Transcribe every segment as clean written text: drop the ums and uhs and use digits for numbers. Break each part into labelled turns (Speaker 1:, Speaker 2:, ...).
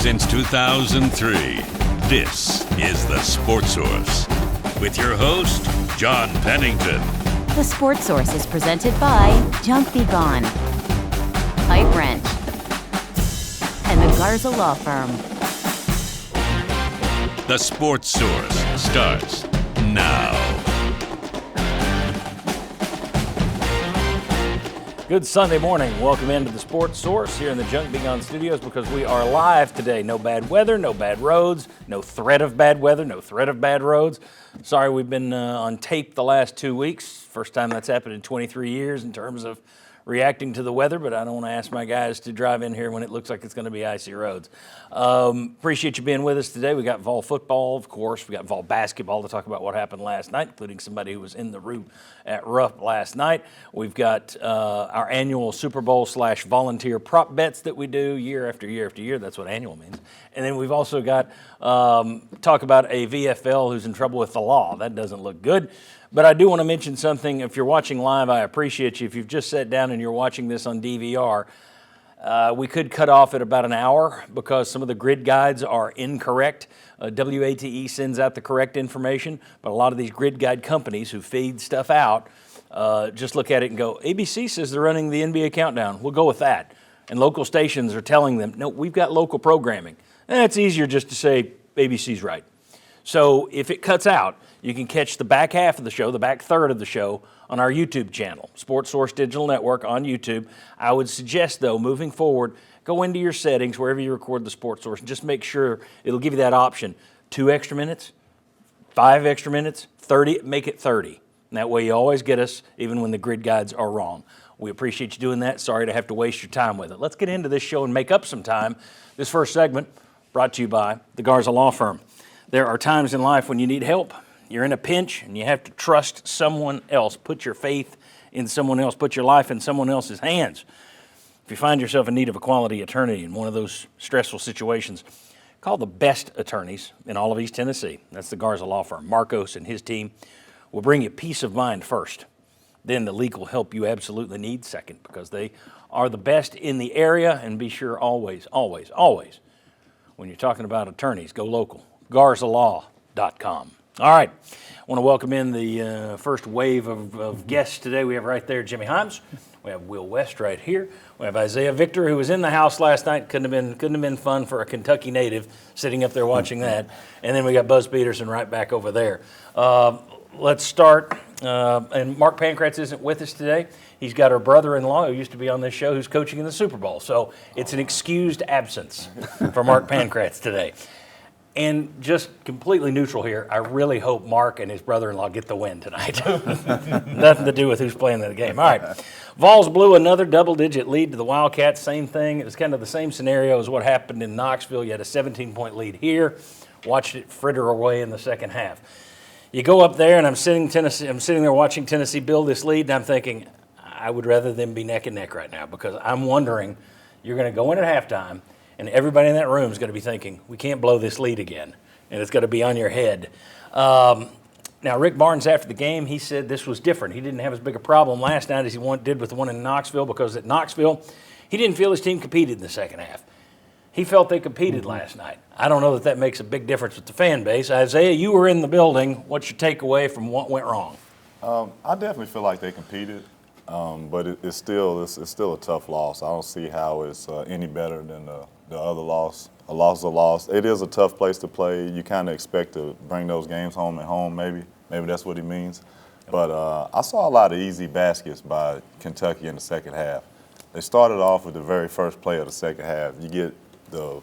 Speaker 1: Since 2003, this is The Sports Source with your host, John Pennington.
Speaker 2: The Sports Source is presented by Junk Be Gone, Pipe Wrench, and the Garza Law Firm.
Speaker 1: The Sports Source starts now.
Speaker 3: Good Sunday morning. Welcome into the Sports Source here in the Junk Be Gone studios because we are live today. No bad weather, no bad roads, no threat of bad weather, no threat of bad roads. Sorry we've been on tape the last 2 weeks. First time that's happened in 23 years in terms of reacting to the weather, but I don't want to ask my guys to drive in here when it looks like it's going to be icy roads. Appreciate you being with us today. We got Vol football, of course. We got Vol basketball to talk about what happened last night, including somebody who was in the room at Rupp last night. We've got our annual Superbowl / volunteer prop bets that we do year after year after year. That's what annual means. And then we've also got talk about a VFL who's in trouble with the law. That doesn't look good. But I do want to mention something. If you're watching live, I appreciate you. If you've just sat down and you're watching this on DVR, we could cut off at about an hour because some of the grid guides are incorrect. WATE sends out the correct information, but a lot of these grid guide companies who feed stuff out just look at it and go, ABC says they're running the NBA countdown. We'll go with that. And local stations are telling them, no, we've got local programming. And it's easier just to say ABC's right. So if it cuts out, you can catch the back half of the show, the back third of the show, on our YouTube channel, Sports Source Digital Network on YouTube. I would suggest, though, moving forward, go into your settings, wherever you record the Sports Source, and just make sure it'll give you that option. 2 extra minutes, 5 extra minutes, 30, make it 30. And that way you always get us, even when the grid guides are wrong. We appreciate you doing that. Sorry to have to waste your time with it. Let's get into this show and make up some time. This first segment brought to you by the Garza Law Firm. There are times in life when you need help. You're in a pinch and you have to trust someone else. Put your faith in someone else. Put your life in someone else's hands. If you find yourself in need of a quality attorney in one of those stressful situations, call the best attorneys in all of East Tennessee. That's the Garza Law Firm. Marcos and his team will bring you peace of mind first. Then the legal help you absolutely need second, because they are the best in the area. And be sure always, always, always, when you're talking about attorneys, go local. GarzaLaw.com. All right. I want to welcome in the first wave of guests today. We have right there Jimmy Himes. We have Will West right here. We have Isaiah Victor, who was in the house last night. Couldn't have been fun for a Kentucky native sitting up there watching that. And then we got Buzz Peterson right back over there. Let's start. And Mark Pancratz isn't with us today. He's got our brother-in-law who used to be on this show who's coaching in the Superbowl. So it's an excused absence for Mark Pancratz today. And just completely neutral here, I really hope Mark and his brother-in-law get the win tonight. Nothing to do with who's playing the game. All right. Vols blew another double-digit lead to the Wildcats. Same thing. It was kind of the same scenario as what happened in Knoxville. You had a 17-point lead here. Watched it fritter away in the second half. You go up there, and I'm sitting there watching Tennessee build this lead, and I'm thinking, I would rather them be neck and neck right now, because I'm wondering, you're going to go in at halftime, and everybody in that room is going to be thinking, we can't blow this lead again, and it's going to be on your head. Now, Rick Barnes, after the game, he said this was different. He didn't have as big a problem last night as he did with the one in Knoxville, because at Knoxville, he didn't feel his team competed in the second half. He felt they competed last night. I don't know that makes a big difference with the fan base. Isaiah, you were in the building. What's your takeaway from what went wrong?
Speaker 4: I definitely feel like they competed, but it's still a tough loss. I don't see how it's any better than the other loss. A loss is a loss. It is a tough place to play. You kind of expect to bring those games home at home, maybe. Maybe that's what he means. But I saw a lot of easy baskets by Kentucky in the second half. They started off with the very first play of the second half. You get the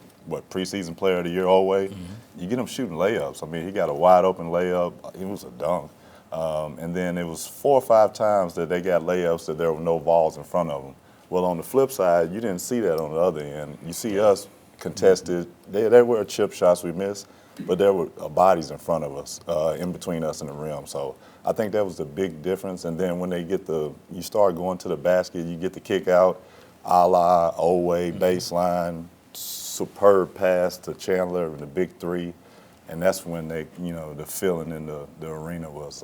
Speaker 4: preseason player of the year, Oway. Mm-hmm. You get him shooting layups. I mean, he got a wide open layup. It was a dunk. And then it was 4 or 5 times that they got layups that there were no balls in front of them. Well, on the flip side, you didn't see that on the other end. You see us contested. There were chip shots we missed, but there were bodies in front of us, in between us and the rim. So I think that was the big difference. And then when you start going to the basket, you get the kick out, a la Oway, baseline, superb pass to Chandler in the big three. And that's when the feeling in the arena was,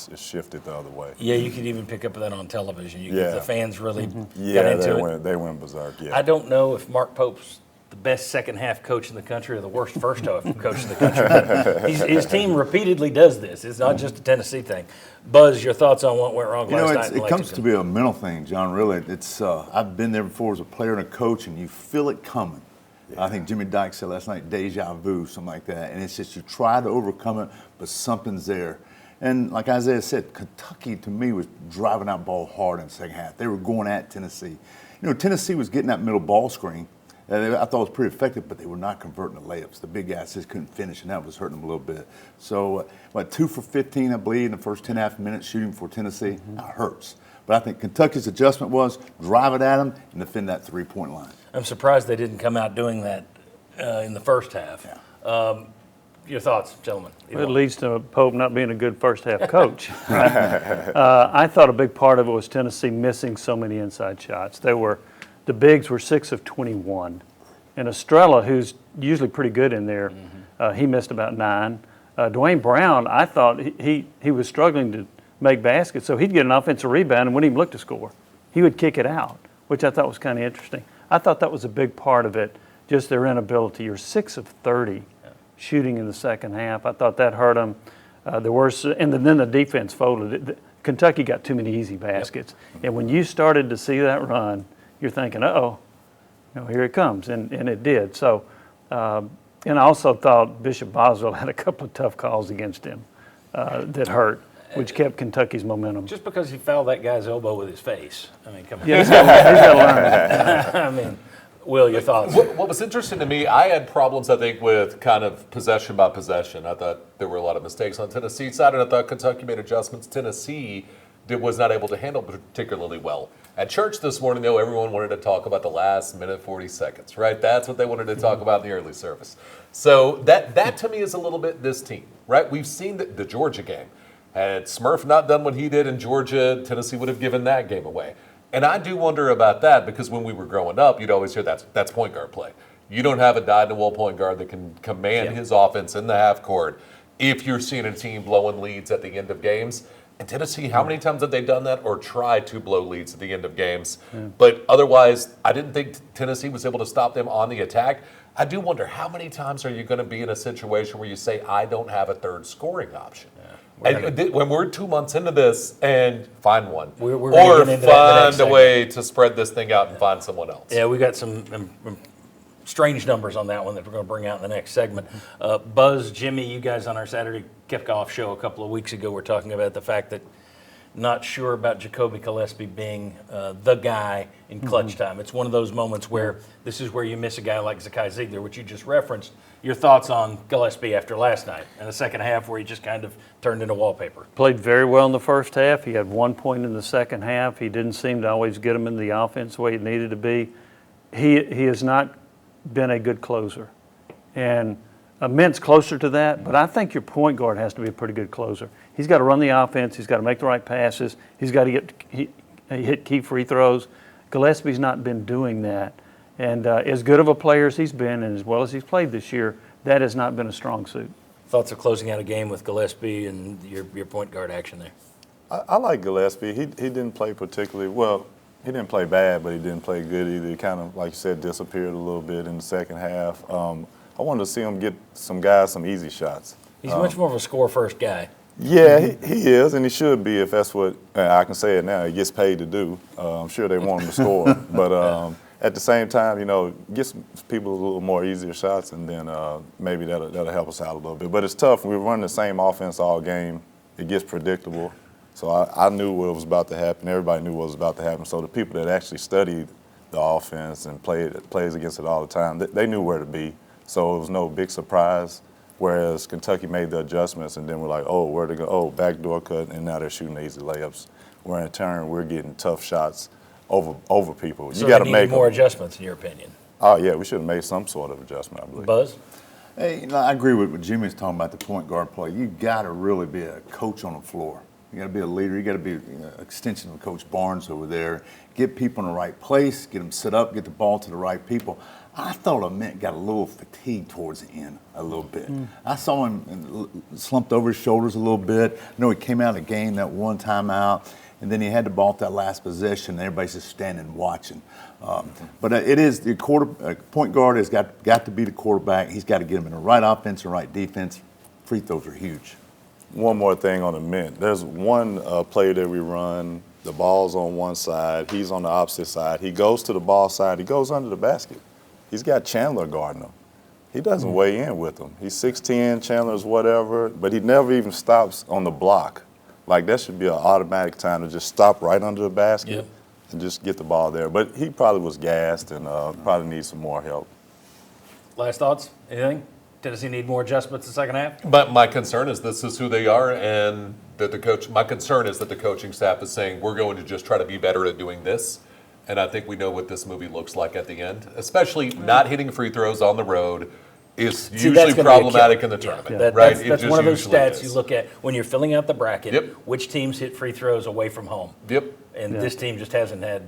Speaker 4: it shifted the other way.
Speaker 3: Yeah, you could even pick up that on television. The fans really got into it.
Speaker 4: They went berserk, yeah.
Speaker 3: I don't know if Mark Pope's the best second-half coach in the country or the worst first-half coach in the country. But his team repeatedly does this. It's not just a Tennessee thing. Buzz, your thoughts on what went wrong last night in Lexington?
Speaker 5: It comes to be a mental thing, John, really. It's I've been there before as a player and a coach, and you feel it coming. Yeah. I think Jimmy Dykes said last night, deja vu, something like that. And it's just you try to overcome it, but something's there. And like Isaiah said, Kentucky, to me, was driving that ball hard in the second half. They were going at Tennessee. Tennessee was getting that middle ball screen. I thought it was pretty effective, but they were not converting the layups. The big guys just couldn't finish, and that was hurting them a little bit. So, 2 for 15, I believe, in the first 10.5 minutes shooting for Tennessee. That hurts. But I think Kentucky's adjustment was drive it at them and defend that three-point line.
Speaker 3: I'm surprised they didn't come out doing that in the first half.
Speaker 5: Yeah.
Speaker 3: Your thoughts, gentlemen?
Speaker 6: Well, it leads to Pope not being a good first-half coach. I thought a big part of it was Tennessee missing so many inside shots. The bigs were 6 of 21. And Estrella, who's usually pretty good in there, he missed about 9. Dwayne Brown, I thought he was struggling to make baskets, so he'd get an offensive rebound and wouldn't even look to score. He would kick it out, which I thought was kind of interesting. I thought that was a big part of it, just their inability. You're 6 of 30 shooting in the second half. I thought that hurt them. And then the defense folded. Kentucky got too many easy baskets. And when you started to see that run, you're thinking, uh-oh, here it comes, and it did. So, and I also thought Bishop Boswell had a couple of tough calls against him that hurt, which kept Kentucky's momentum.
Speaker 3: Just because he fouled that guy's elbow with his face. I mean, come on.
Speaker 6: Yeah, he's got to learn.
Speaker 3: I mean, Will, your thoughts?
Speaker 7: What was interesting to me, I had problems, I think, with kind of possession by possession. I thought there were a lot of mistakes on Tennessee's side, and I thought Kentucky made adjustments. Tennessee was not able to handle particularly well. At church this morning, though, everyone wanted to talk about the last minute 40 seconds, right? That's what they wanted to talk about in the early service. So that to me is a little bit this team, right? We've seen the Georgia game. Had Smurf not done what he did in Georgia, Tennessee would have given that game away. And I do wonder about that because when we were growing up, you'd always hear that's point guard play. You don't have a dyed-in-the-wool point guard that can command his offense in the half court if you're seeing a team blowing leads at the end of games. And Tennessee, how many times have they done that or tried to blow leads at the end of games? But otherwise, I didn't think Tennessee was able to stop them on the attack. I do wonder how many times are you going to be in a situation where you say, I don't have a third scoring option? And when we're 2 months into this and find one, or find a way to spread this thing out and find someone else.
Speaker 3: Yeah, we got some strange numbers on that one that we're going to bring out in the next segment. Buzz, Jimmy, you guys on our Saturday kickoff show a couple of weeks ago were talking about the fact that not sure about Jacoby Gillespie being the guy in clutch time. It's one of those moments where this is where you miss a guy like Zakai Ziegler, which you just referenced. Your thoughts on Gillespie after last night and the second half where he just kind of turned into wallpaper?
Speaker 6: Played very well in the first half. He had 1 point in the second half. He didn't seem to always get him in the offense the way it needed to be. He has not been a good closer. And Mint's closer to that, but I think your point guard has to be a pretty good closer. He's got to run the offense. He's got to make the right passes. He's got to hit key free throws. Gillespie's not been doing that. And as good of a player as he's been and as well as he's played this year, that has not been a strong suit.
Speaker 3: Thoughts of closing out a game with Gillespie and your point guard action there?
Speaker 4: I like Gillespie. He didn't play particularly well. He didn't play bad, but he didn't play good either. He kind of, like you said, disappeared a little bit in the second half. I wanted to see him get some guys some easy shots.
Speaker 3: He's much more of a score-first guy.
Speaker 4: Yeah, he is, and he should be if that's what I can say it now. He gets paid to do. I'm sure they want him to score, but at the same time, get some people a little more easier shots, and then maybe that'll help us out a little bit. But it's tough. We're running the same offense all game. It gets predictable. So I knew what was about to happen. Everybody knew what was about to happen. So the people that actually studied the offense and plays against it all the time, they knew where to be. So it was no big surprise. Whereas Kentucky made the adjustments, and then we're like, oh, where to go? Oh, backdoor cut, and now they're shooting easy layups. Where in turn we're getting tough shots over people.
Speaker 3: So you got to make more adjustments, in your opinion.
Speaker 4: Oh yeah, we should have made some sort of adjustment, I believe.
Speaker 3: Buzz?
Speaker 5: Hey, I agree with what Jimmy's talking about the point guard play. You got to really be a coach on the floor. You got to be a leader. You got to be an extension of Coach Barnes over there. Get people in the right place. Get them set up. Get the ball to the right people. I thought Ament got a little fatigued towards the end, a little bit. I saw him slumped over his shoulders a little bit. I know he came out of the game that one time out, and then he had the ball at that last possession. And everybody's just standing watching. But it is the point guard has got to be the quarterback. He's got to get him in the right offense and right defense. Free throws are huge.
Speaker 4: One more thing on the Mint. There's one play that we run. The ball's on one side. He's on the opposite side. He goes to the ball side. He goes under the basket. He's got Chandler guarding him. He doesn't weigh in with him. He's 6'10", Chandler's whatever, but he never even stops on the block. Like, that should be an automatic time to just stop right under the basket and just get the ball there. But he probably was gassed and probably needs some more help.
Speaker 3: Last thoughts? Anything? Tennessee need more adjustments in the second half?
Speaker 7: But my concern is this is who they are, and that my concern is that the coaching staff is saying we're going to just try to be better at doing this. And I think we know what this movie looks like at the end, especially not hitting free throws on the road is usually problematic in the tournament, right?
Speaker 3: That's one of those stats you look at when you're filling out the bracket.
Speaker 7: Yep.
Speaker 3: Which teams hit free throws away from home?
Speaker 7: Yep.
Speaker 3: And this team just hasn't had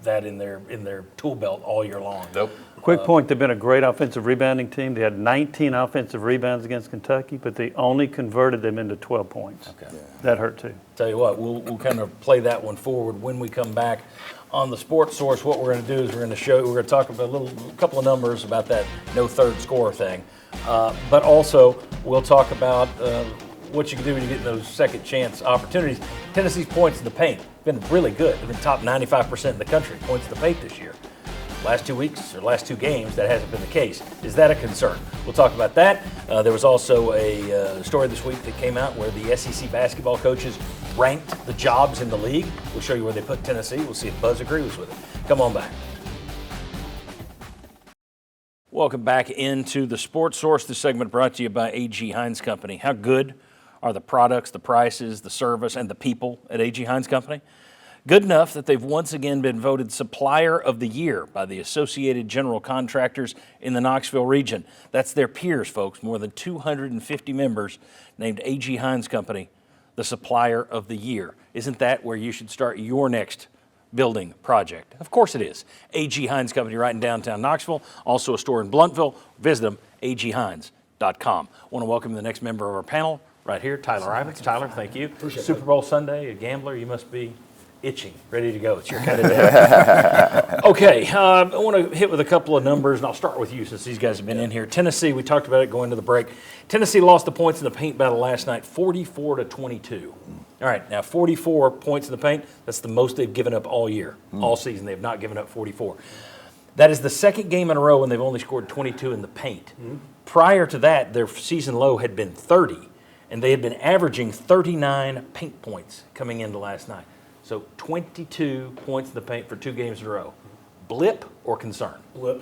Speaker 3: that in their tool belt all year long.
Speaker 7: Nope.
Speaker 6: Quick point, they've been a great offensive rebounding team. They had 19 offensive rebounds against Kentucky, but they only converted them into 12 points.
Speaker 3: Okay.
Speaker 6: That hurt too.
Speaker 3: Tell you what, we'll kind of play that one forward when we come back on the Sports Source. What we're going to do is we're going to talk about a couple of numbers about that no third score thing, but also we'll talk about what you can do when you get those second chance opportunities. Tennessee's points in the paint been really good. They've been top 95% in the country points in the paint this year. Last 2 weeks or last 2 games, that hasn't been the case. Is that a concern? We'll talk about that. There was also a story this week that came out where the SEC basketball coaches ranked the jobs in the league. We'll show you where they put Tennessee. We'll see if Buzz agrees with it. Come on back. Welcome back into the Sports Source. This segment brought to you by A.G. Hines Company. How good are the products, the prices, the service, and the people at A.G. Hines Company? Good enough that they've once again been voted Supplier of the Year by the Associated General Contractors in the Knoxville region. That's their peers, folks. More than 250 members named A.G. Hines Company the Supplier of the Year. Isn't that where you should start your next building project? Of course it is. A.G. Hines Company right in downtown Knoxville. Also a store in Bluntville. Visit them, aghines.com. I want to welcome the next member of our panel right here, Tyler Ivins. Tyler, thank you. Appreciate Super Bowl Sunday, a gambler. You must be itching, ready to go. It's your kind of day. Okay, I want to hit with a couple of numbers, and I'll start with you since these guys have been in here. Tennessee, we talked about it going to the break. Tennessee lost the points in the paint battle last night, 44-22. All right, now 44 points in the paint, that's the most they've given up all year, all season. They've not given up 44. That is the second game in a row when they've only scored 22 in the paint. Prior to that, their season low had been 30, and they had been averaging 39 paint points coming into last night. So 22 points in the paint for 2 games in a row. Blip or concern?
Speaker 8: Blip.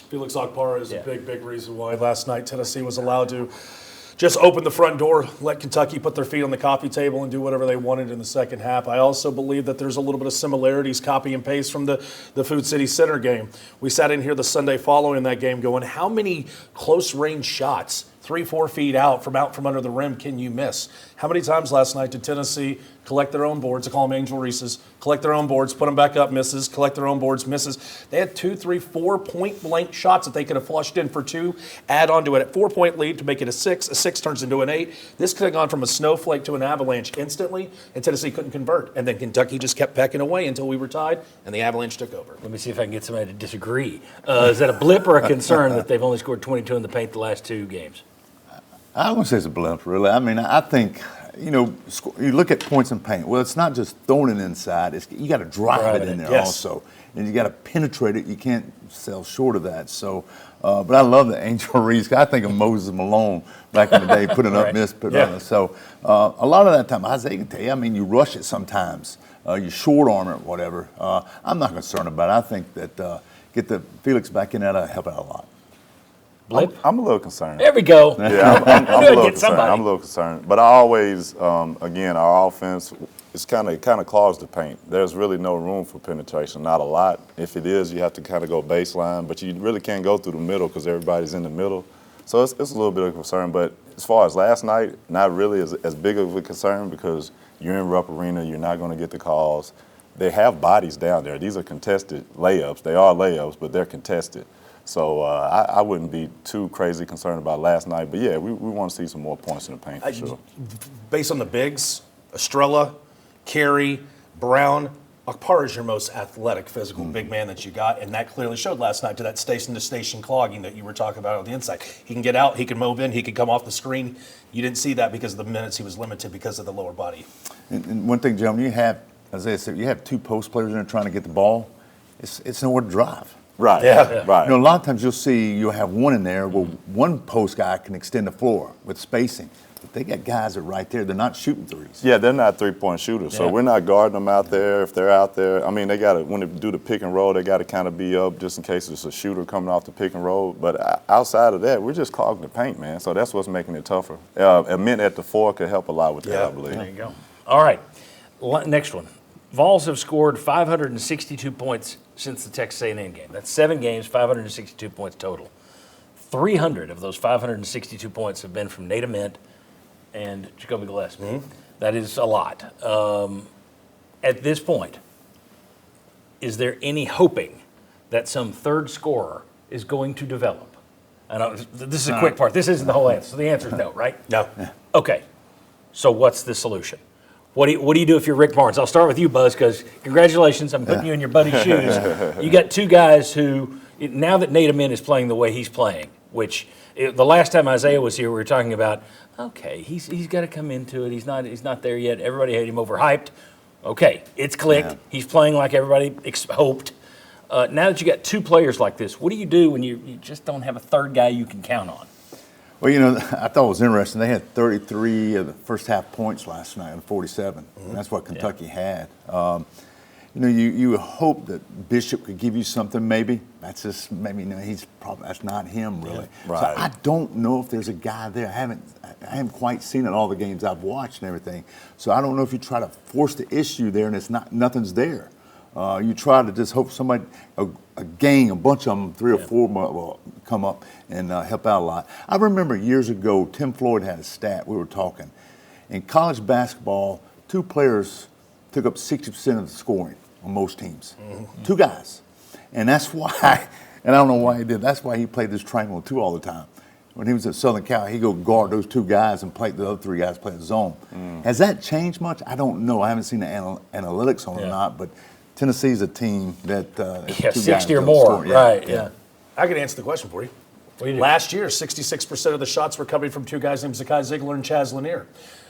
Speaker 8: Felix Akbar is a big reason why last night Tennessee was allowed to just open the front door, let Kentucky put their feet on the coffee table and do whatever they wanted in the second half. I also believe that there's a little bit of similarities, copy and paste from the Food City Center game. We sat in here the Sunday following that game going, how many close-range shots, 3-4 feet out from under the rim can you miss? How many times last night did Tennessee collect their own boards, I call them Angel Reese's, collect their own boards, put them back up, misses, collect their own boards, misses. They had 2, 3, 4 point-blank shots that they could have flushed in for 2, add on to it at 4-point lead to make it a 6. A 6 turns into an 8. This could have gone from a snowflake to an avalanche instantly, and Tennessee couldn't convert. And then Kentucky just kept pecking away until we were tied, and the avalanche took over.
Speaker 3: Let me see if I can get somebody to disagree. Is that a blip or a concern that they've only scored 22 in the paint the last 2 games?
Speaker 5: I wouldn't say it's a blimp, really. I mean, I think, you look at points in paint. Well, it's not just throwing it inside. You got to drive it in there also. And you got to penetrate it. You can't sell short of that. So, but I love the Angel Reese. I think of Moses Malone back in the day, putting up, miss, putting on. So a lot of that time, Isaiah can tell you, I mean, you rush it sometimes. You short arm it, whatever. I'm not concerned about it. I think that get the Felix back in there, that'll help out a lot.
Speaker 3: Blip?
Speaker 4: I'm a little concerned.
Speaker 3: There we go.
Speaker 4: Yeah, I'm a little concerned. I'm a little concerned. But I always, again, our offense, it's kind of clogs the paint. There's really no room for penetration, not a lot. If it is, you have to kind of go baseline, but you really can't go through the middle because everybody's in the middle. So it's a little bit of a concern. But as far as last night, not really as big of a concern because You're in Rupp Arena. You're not going to get the calls. They have bodies down there. These are contested layups. They are layups, but they're contested. So I wouldn't be too crazy concerned about last night. But, yeah, we want to see some more points in the paint for sure.
Speaker 8: Based on the bigs, Estrella, Carey, Brown, Akpar is your most athletic, physical big man that you got, and that clearly showed last night to that station-to-station clogging that you were talking about on the inside. He can get out, he can move in, he can come off the screen. You didn't see that because of the minutes he was limited because of the lower body.
Speaker 5: And one thing, gentlemen, you have, as I said, you have 2 post players in there trying to get the ball. It's nowhere to drive.
Speaker 4: Right.
Speaker 8: Yeah.
Speaker 4: Right.
Speaker 5: You know, a lot of times you'll have one in there where one post guy can extend the floor with spacing. But they got guys that right there, they're not shooting threes.
Speaker 4: Yeah, they're not three-point shooters, so we're not guarding them out there. If they're out there, I mean, they got to, when they do the pick and roll, they got to kind of be up just in case it's a shooter coming off the pick and roll. But outside of that, we're just clogging the paint, man. So that's what's making it tougher. A minute at the 4 could help a lot with that, I believe.
Speaker 3: There you go. All right, next one. Vols have scored 562 points since the Texas A&M game. That's 7 games, 562 points total. 300 of those 562 points have been from Nate Ament and Jacoby Gillespie. That is a lot. At this point, is there any hoping that some third scorer is going to develop? I know this is a quick part. This isn't the whole answer. So the answer is no, right?
Speaker 8: No.
Speaker 3: Okay. So what's the solution? What do you do if you're Rick Barnes? I'll start with you, Buzz, because congratulations. I'm putting you in your buddy's shoes. You got 2 guys who, now that Nate Ament is playing the way he's playing, which the last time Isaiah was here, we were talking about, okay, he's got to come into it. He's not there yet. Everybody had him overhyped. Okay, it's clicked. Yeah. He's playing like everybody hoped. Now that you got 2 players like this, what do you do when you just don't have a third guy you can count on?
Speaker 5: Well, you know, I thought it was interesting. They had 33 of the first half points last night, and 47. And that's what Kentucky had. You know, you hope that Bishop could give you something. Maybe that's just maybe. You know, that's not him really.
Speaker 4: Yeah, right.
Speaker 5: So I don't know if there's a guy there. I haven't quite seen it all the games I've watched and everything. So I don't know if you try to force the issue there and nothing's there. You try to just hope somebody, a gang, a bunch of them, 3 or 4 will come up and help out a lot. I remember years ago, Tim Floyd had a stat. We were talking. In college basketball, 2 players took up 60% of the scoring on most teams. 2 guys. And that's why, and I don't know why he did, that's why he played this triangle 2 all the time. When he was at Southern Cal, he'd go guard those 2 guys and play the other 3 guys play the zone. Has that changed much? I don't know. I haven't seen the analytics on it or not, but Tennessee's a team that
Speaker 3: 60 or more, right? Yeah.
Speaker 8: I can answer the question for you.
Speaker 3: What do you do?
Speaker 8: Last year, 66% of the shots were coming from 2 guys named Zakai Ziegler and Chaz Lanier.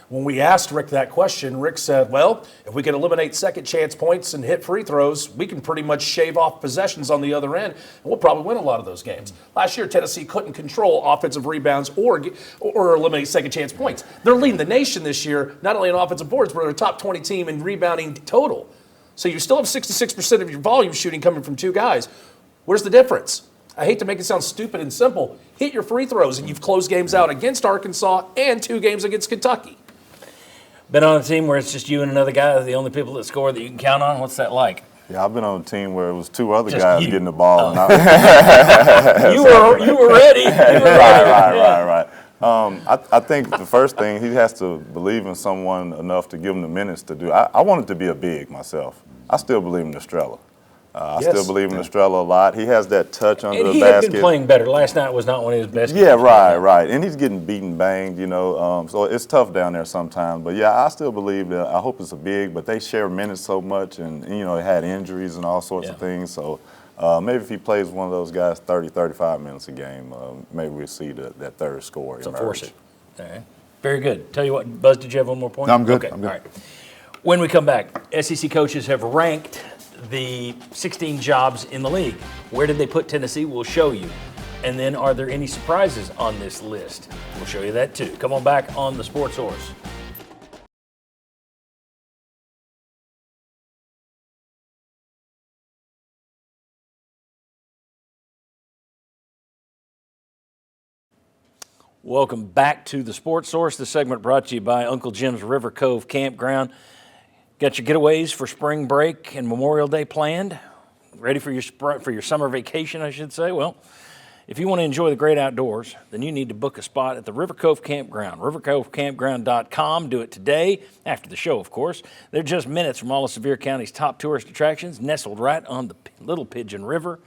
Speaker 8: When we asked Rick that question, Rick said, well, if we can eliminate second chance points and hit free throws, we can pretty much shave off possessions on the other end, and we'll probably win a lot of those games. Last year, Tennessee couldn't control offensive rebounds or eliminate second chance points. They're leading the nation this year, not only in offensive boards, but they're a top 20 team in rebounding total. So you still have 66% of your volume shooting coming from 2 guys. Where's the difference? I hate to make it sound stupid and simple. Hit your free throws, and you've closed games out against Arkansas and 2 games against Kentucky.
Speaker 3: Been on a team where it's just you and another guy, the only people that score that you can count on? What's that like?
Speaker 4: Yeah, I've been on a team where it was 2 other
Speaker 3: Just
Speaker 4: guys
Speaker 3: you.
Speaker 4: getting the ball. And
Speaker 3: You were ready.
Speaker 4: Right. I think the first thing, he has to believe in someone enough to give him the minutes to do. I wanted to be a big myself. I still believe in Estrella. I still believe in Estrella a lot. He has that touch under
Speaker 3: And
Speaker 4: the
Speaker 3: he
Speaker 4: basket.
Speaker 3: had been playing better. Last night was not one of his best
Speaker 4: Yeah,
Speaker 3: games.
Speaker 4: right. And he's getting beaten, banged, you know. So it's tough down there sometimes. But, yeah, I still believe that. I hope it's a big, but they share minutes so much. And you know, they had injuries and all sorts of things. So maybe if he plays one of those guys 30, 35 minutes a game, maybe we'll see that third score
Speaker 3: So
Speaker 4: emerge.
Speaker 3: force it. All right. Very good. Tell you what, Buzz, did you have one more point?
Speaker 5: No, I'm good.
Speaker 3: Okay,
Speaker 5: I'm good.
Speaker 3: all right. When we come back, SEC coaches have ranked the 16 jobs in the league. Where did they put Tennessee? We'll show you. And then are there any surprises on this list? We'll show you that too. Come on back on the Sports Source. Welcome back to the Sports Source. This segment brought to you by Uncle Jim's River Cove Campground. Got your getaways for spring break and Memorial Day planned? Ready for your summer vacation, I should say? Well, If you want to enjoy the great outdoors, then you need to book a spot at the River Cove Campground. RiverCoveCampground.com. Do it today, after the show, of course. They're just minutes from all of Sevier County's top tourist attractions, nestled right on the Little Pigeon River.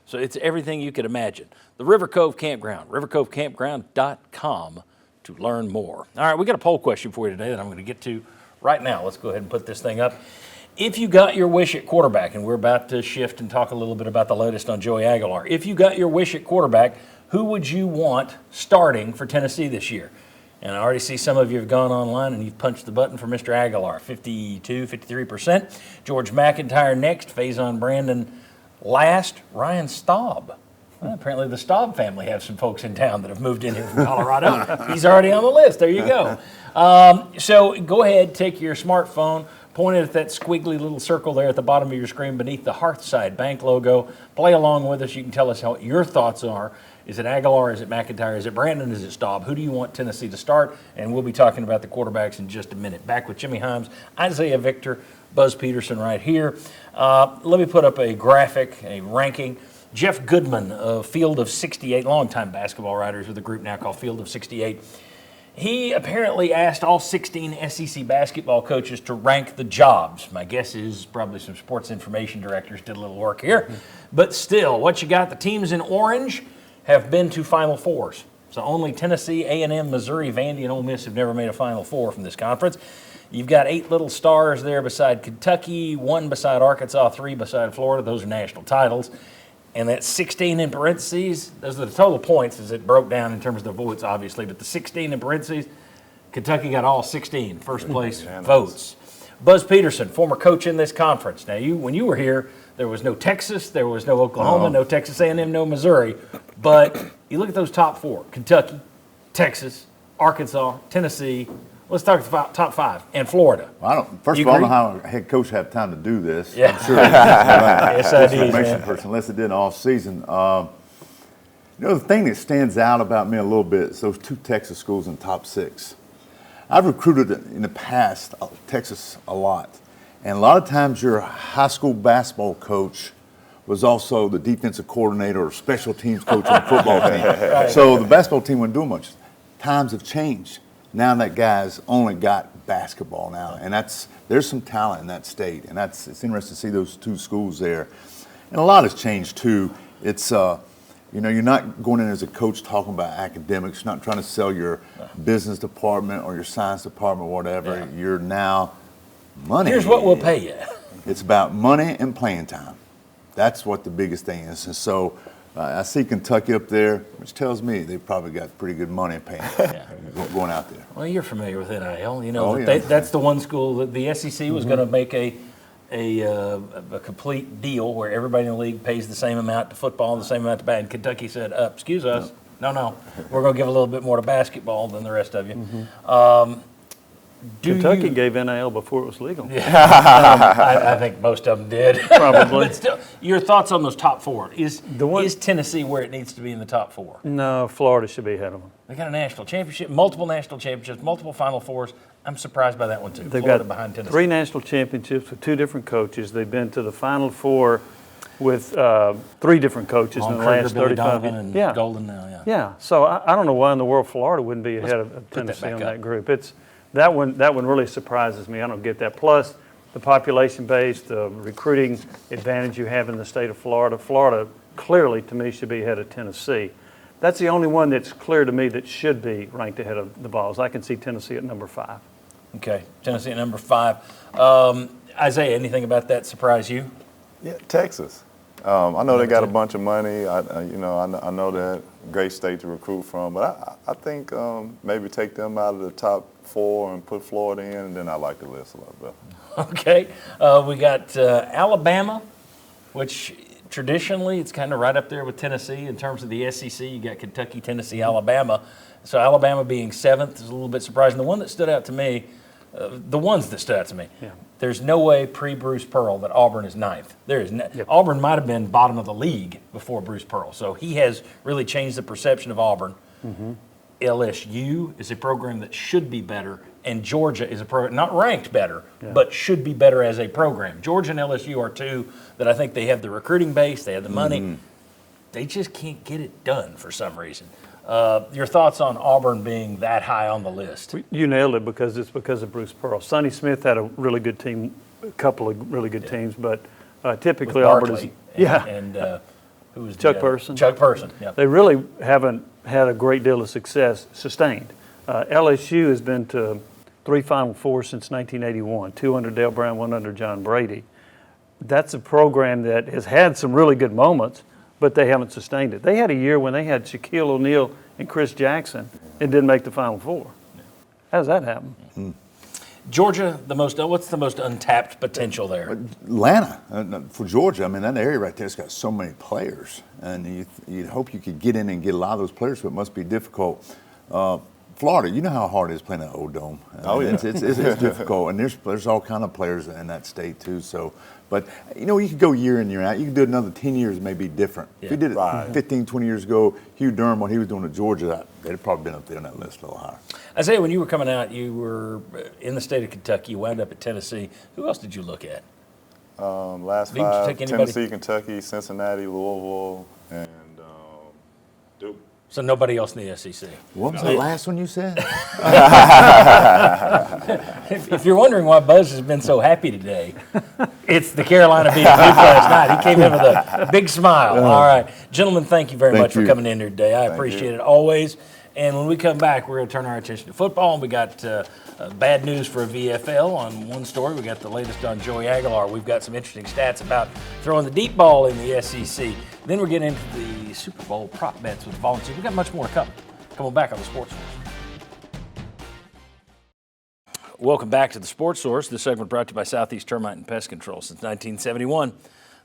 Speaker 3: So it's everything you could imagine. The River Cove Campground, RiverCoveCampground.com to learn more. All right, we got a poll question for you today that I'm going to get to right now. Let's go ahead and put this thing up. If you got your wish at quarterback, and we're about to shift and talk a little bit about the latest on Joey Aguilar. If you got your wish at quarterback, who would you want starting for Tennessee this year? And I already see some of you have gone online and you've punched the button for Mr. Aguilar, 52, 53%. George McIntyre next, Faison Brandon last, Ryan Staub. Well, apparently the Staub family have some folks in town that have moved in here from Colorado. He's already on the list. There you go. So go ahead, take your smartphone, point it at that squiggly little circle there at the bottom of your screen beneath the Hearthside Bank logo. Play along with us. You can tell us how your thoughts are. Is it Aguilar? Is it McIntyre? Is it Brandon? Is it Staub? Who do you want Tennessee to start? And we'll be talking about the quarterbacks in just a minute. Back with Jimmy Himes, Isaiah Victor, Buzz Peterson right here. Let me put up a graphic, a ranking. Jeff Goodman of Field of 68, longtime basketball writers with a group now called Field of 68. He apparently asked all 16 SEC basketball coaches to rank the jobs. My guess is probably some sports information directors did a little work here. But still, what you got, the teams in orange have been to Final Fours. So only Tennessee, A&M, Missouri, Vandy, and Ole Miss have never made a Final Four from this conference. You've got 8 little stars there beside Kentucky, 1 beside Arkansas, 3 beside Florida. Those are national titles. And that 16 in parentheses, those are the total points as it broke down in terms of the votes, obviously. But the 16 in parentheses, Kentucky got all 16 first place votes. Buzz Peterson, former coach in this conference. Now, when you were here, there was no Texas, there was no Oklahoma, no Texas A&M, no Missouri. But you look at those top 4, Kentucky, Texas, Arkansas, Tennessee. Let's talk about top 5, and Florida.
Speaker 5: Well, first of all, I don't know how a head coach had time to do this.
Speaker 3: Yeah.
Speaker 5: I'm sure
Speaker 3: Yes, I do,
Speaker 5: information person, unless it did all season. The thing that stands out about me a little bit is those 2 Texas schools in top 6. I've recruited in the past Texas a lot, and a lot of times your high school basketball coach was also the defensive coordinator or special teams coach on the football team. Right. So the basketball team wouldn't do much. Times have changed. Now that guy's only got basketball now, and there's some talent in that state, and it's interesting to see those 2 schools there. And a lot has changed too. It's you're not going in as a coach talking about academics, not trying to sell your business department or your science department or whatever. Yeah. You're now money.
Speaker 3: Here's what we'll pay you.
Speaker 5: It's about money and playing time. That's what the biggest thing is. And so I see Kentucky up there, which tells me they've probably got pretty good money paying going out there.
Speaker 3: Well, you're familiar with NIL. You know that's the one school that the SEC was going to make a complete deal where everybody in the league pays the same amount to football, the same amount to basketball. And Kentucky said, excuse us, no, we're going to give a little bit more to basketball than the rest of you.
Speaker 6: Kentucky gave NIL before it was legal.
Speaker 3: I think most of them did.
Speaker 6: Probably.
Speaker 3: But still, your thoughts on those top 4? Is Tennessee where it needs to be in the top 4?
Speaker 6: No, Florida should be ahead of them.
Speaker 3: They got a national championship, multiple national championships, multiple Final Fours. I'm surprised by that one, too.
Speaker 6: They've
Speaker 3: Florida
Speaker 6: got
Speaker 3: behind Tennessee.
Speaker 6: 3 national championships with 2 different coaches. They've been to the Final Four with 3 different coaches in the last 35 years.
Speaker 3: Yeah. Golden now,
Speaker 6: Yeah, so I don't know why in the world Florida wouldn't be ahead of Tennessee on that group. That one really surprises me. I don't get that. Plus, the population base, the recruiting advantage you have in the state of Florida. Florida clearly, to me, should be ahead of Tennessee. That's the only one that's clear to me that should be ranked ahead of the Vols. I can see Tennessee at number 5.
Speaker 3: Okay, Tennessee at number 5. Isaiah, anything about that surprise you?
Speaker 4: Yeah, Texas. I know they got a bunch of money. I know that great state to recruit from, but I think maybe take them out of the top 4 and put Florida in, and then I like the list a lot better.
Speaker 3: Okay, we got Alabama, which traditionally it's kind of right up there with Tennessee in terms of the SEC. You got Kentucky, Tennessee, Alabama. So Alabama being 7th is a little bit surprising. The one that stood out to me, there's no way pre-Bruce Pearl that Auburn is 9th. There is Auburn might have been bottom of the league before Bruce Pearl. So he has really changed the perception of Auburn. LSU is a program that should be better, and Georgia is a program not ranked better, but should be better as a program. Georgia and LSU are 2 that I think they have the recruiting base, they have the money. they just can't get it done for some reason. Your thoughts on Auburn being that high on the list?
Speaker 6: You nailed it because it's because of Bruce Pearl. Sonny Smith had a really good team, a couple of really good teams, but typically Auburn is
Speaker 3: and who was
Speaker 6: Chuck Person.
Speaker 3: Chuck Person. Yep.
Speaker 6: They really haven't had a great deal of success sustained. LSU has been to 3 Final Fours since 1981, 2 under Dale Brown, 1 under John Brady. That's a program that has had some really good moments, but they haven't sustained it. They had a year when they had Shaquille O'Neal and Chris Jackson and didn't make the Final Four. How does that happen?
Speaker 5: Mm-hmm.
Speaker 3: Georgia, what's the most untapped potential there?
Speaker 5: Atlanta, for Georgia, I mean, that area right there's got so many players, and you'd hope you could get in and get a lot of those players, but it must be difficult. Florida, you know how hard it is playing that old dome. It's difficult, and there's all kind of players in that state too. So, but you could go year in, year out. You could do it another 10 years, maybe different. Yeah. If you did it 15, 20 years ago, Hugh Durham, what he was doing at Georgia, they'd have probably been up there on that list a little higher.
Speaker 3: Isaiah, when you were coming out, you were in the state of Kentucky. You wound up at Tennessee. Who else did you look at?
Speaker 4: Last five: Tennessee, Kentucky, Cincinnati, Louisville, and Duke.
Speaker 3: So nobody else in the SEC.
Speaker 5: What was the last one you said?
Speaker 3: If you're wondering why Buzz has been so happy today, it's the Carolina beating Duke last night. He came in with a big smile. All right. Gentlemen, thank you very much for coming in here today. I appreciate it always. And when we come back, we're going to turn our attention to football. And we got bad news for VFL on one story. We got the latest on Joey Aguilar. We've got some interesting stats about throwing the deep ball in the SEC. Then we're getting into the Super Bowl prop bets with Vols. We've got much more to come. Come on back on the Sports Source. Welcome back to the Sports Source. This segment brought to you by Southeast Termite and Pest Control. Since 1971,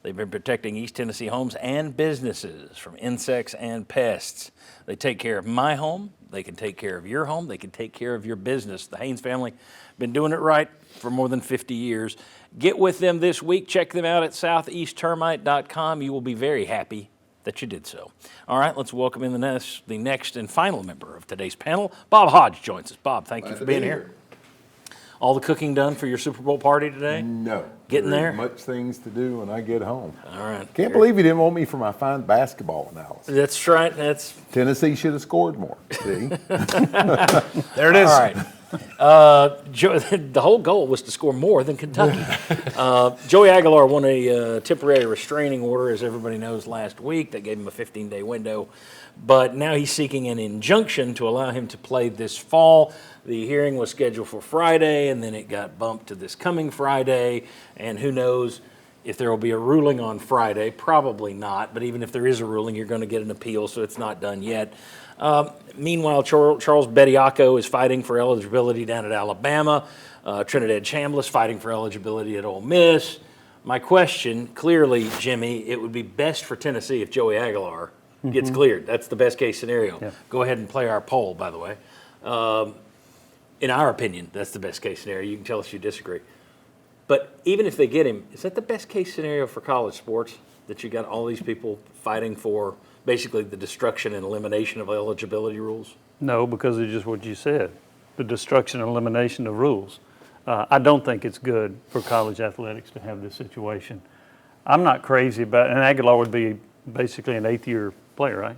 Speaker 3: they've been protecting East Tennessee homes and businesses from insects and pests. They take care of my home. They can take care of your home. They can take care of your business. The Haynes family been doing it right for more than 50 years. Get with them this week. Check them out at southeasttermite.com. You will be very happy that you did so. All right, let's welcome in the next and final member of today's panel. Bob Hodge joins us. Bob, thank you for being here. All the cooking done for your Super Bowl party today?
Speaker 9: No.
Speaker 3: Getting there?
Speaker 9: Much things to do when I get home.
Speaker 3: All right.
Speaker 9: Can't believe you didn't want me for my fine basketball analysis.
Speaker 3: That's right.
Speaker 9: Tennessee should have scored more. See?
Speaker 3: There it is. All right. The whole goal was to score more than Kentucky. Joey Aguilar won a temporary restraining order, as everybody knows, last week. They gave him a 15-day window. But now he's seeking an injunction to allow him to play this fall. The hearing was scheduled for Friday, and then it got bumped to this coming Friday. And who knows if there will be a ruling on Friday. Probably not. But even if there is a ruling, you're going to get an appeal, so it's not done yet. Meanwhile, Charles Bediako is fighting for eligibility down at Alabama. Trinidad Chambliss fighting for eligibility at Ole Miss. My question, clearly, Jimmy, it would be best for Tennessee if Joey Aguilar gets cleared. That's the best case scenario. Yeah. Go ahead and play our poll, by the way. In our opinion, that's the best case scenario. You can tell us you disagree. But even if they get him, is that the best case scenario for college sports, that you got all these people fighting for basically the destruction and elimination of eligibility rules?
Speaker 6: No, because of just what you said, the destruction and elimination of rules. I don't think it's good for college athletics to have this situation. I'm not crazy about, and Aguilar would be basically an 8th-year player, right?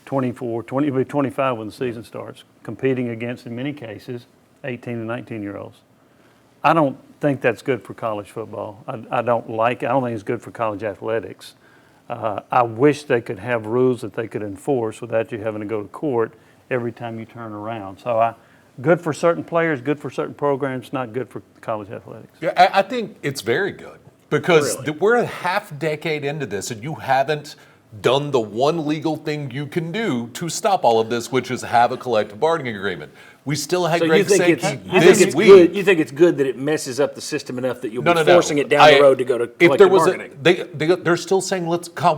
Speaker 6: 24, 20, he'll be 25 when the season starts, competing against, in many cases, 18 and 19-year-olds. I don't think that's good for college football. I don't think it's good for college athletics. I wish they could have rules that they could enforce without you having to go to court every time you turn around. So good for certain players, good for certain programs, not good for college athletics.
Speaker 7: Yeah, I think it's very good because
Speaker 3: Really?
Speaker 7: we're a half decade into this and you haven't done the one legal thing you can do to stop all of this, which is have a collective bargaining agreement. We still had Greg Sankey this week.
Speaker 3: You think it's good that it messes up the system enough that you'll be forcing it down the road to go to collective bargaining?
Speaker 7: They're still saying,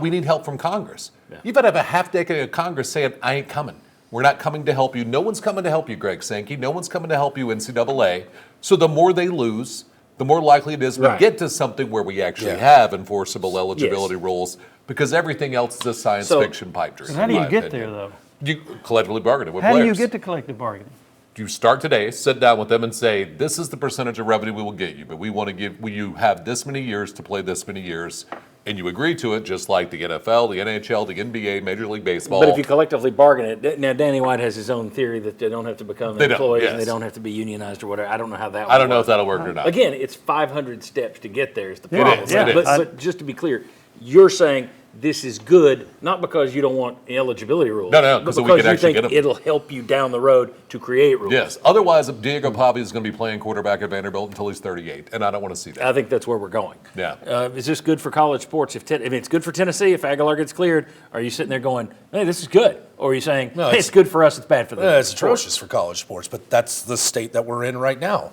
Speaker 7: we need help from Congress. Yeah. You've got to have a half decade of Congress saying, I ain't coming. We're not coming to help you. No one's coming to help you, Greg Sankey. No one's coming to help you, NCAA. So the more they lose, the more likely it is we get to something where we actually have enforceable eligibility rules, because everything else is a science fiction pipe dream.
Speaker 6: So how do you get there, though?
Speaker 7: You collectively bargain it with
Speaker 6: How
Speaker 7: players.
Speaker 6: do you get to collective bargaining?
Speaker 7: You start today, sit down with them and say, this is the percentage of revenue we will get you, but we want to give you have this many years to play this many years. and you agree to it, just like the NFL, the NHL, the NBA, Major League Baseball.
Speaker 3: But if you collectively bargain it, now Danny White has his own theory that they don't have to become employees and they don't have to be unionized or whatever. I don't know how that
Speaker 7: I don't know if that'll work or not.
Speaker 3: Again, it's 500 steps to get there is the problem.
Speaker 7: It is, it is.
Speaker 3: But just to be clear, you're saying this is good, not because you don't want eligibility rules.
Speaker 7: No,
Speaker 3: but
Speaker 7: because we
Speaker 3: because
Speaker 7: could
Speaker 3: you
Speaker 7: actually
Speaker 3: think
Speaker 7: get them.
Speaker 3: it'll help you down the road to create rules.
Speaker 7: Yes. Otherwise, Diego Pavia is going to be playing quarterback at Vanderbilt until he's 38, and I don't want to see that.
Speaker 3: I think that's where we're going.
Speaker 7: Yeah.
Speaker 3: Is this good for college sports? If it's good for Tennessee, if Aguilar gets cleared, are you sitting there going, hey, this is good? Or are you saying, hey, it's good for us, it's bad for them?
Speaker 8: It's atrocious for college sports, but that's the state that we're in right now.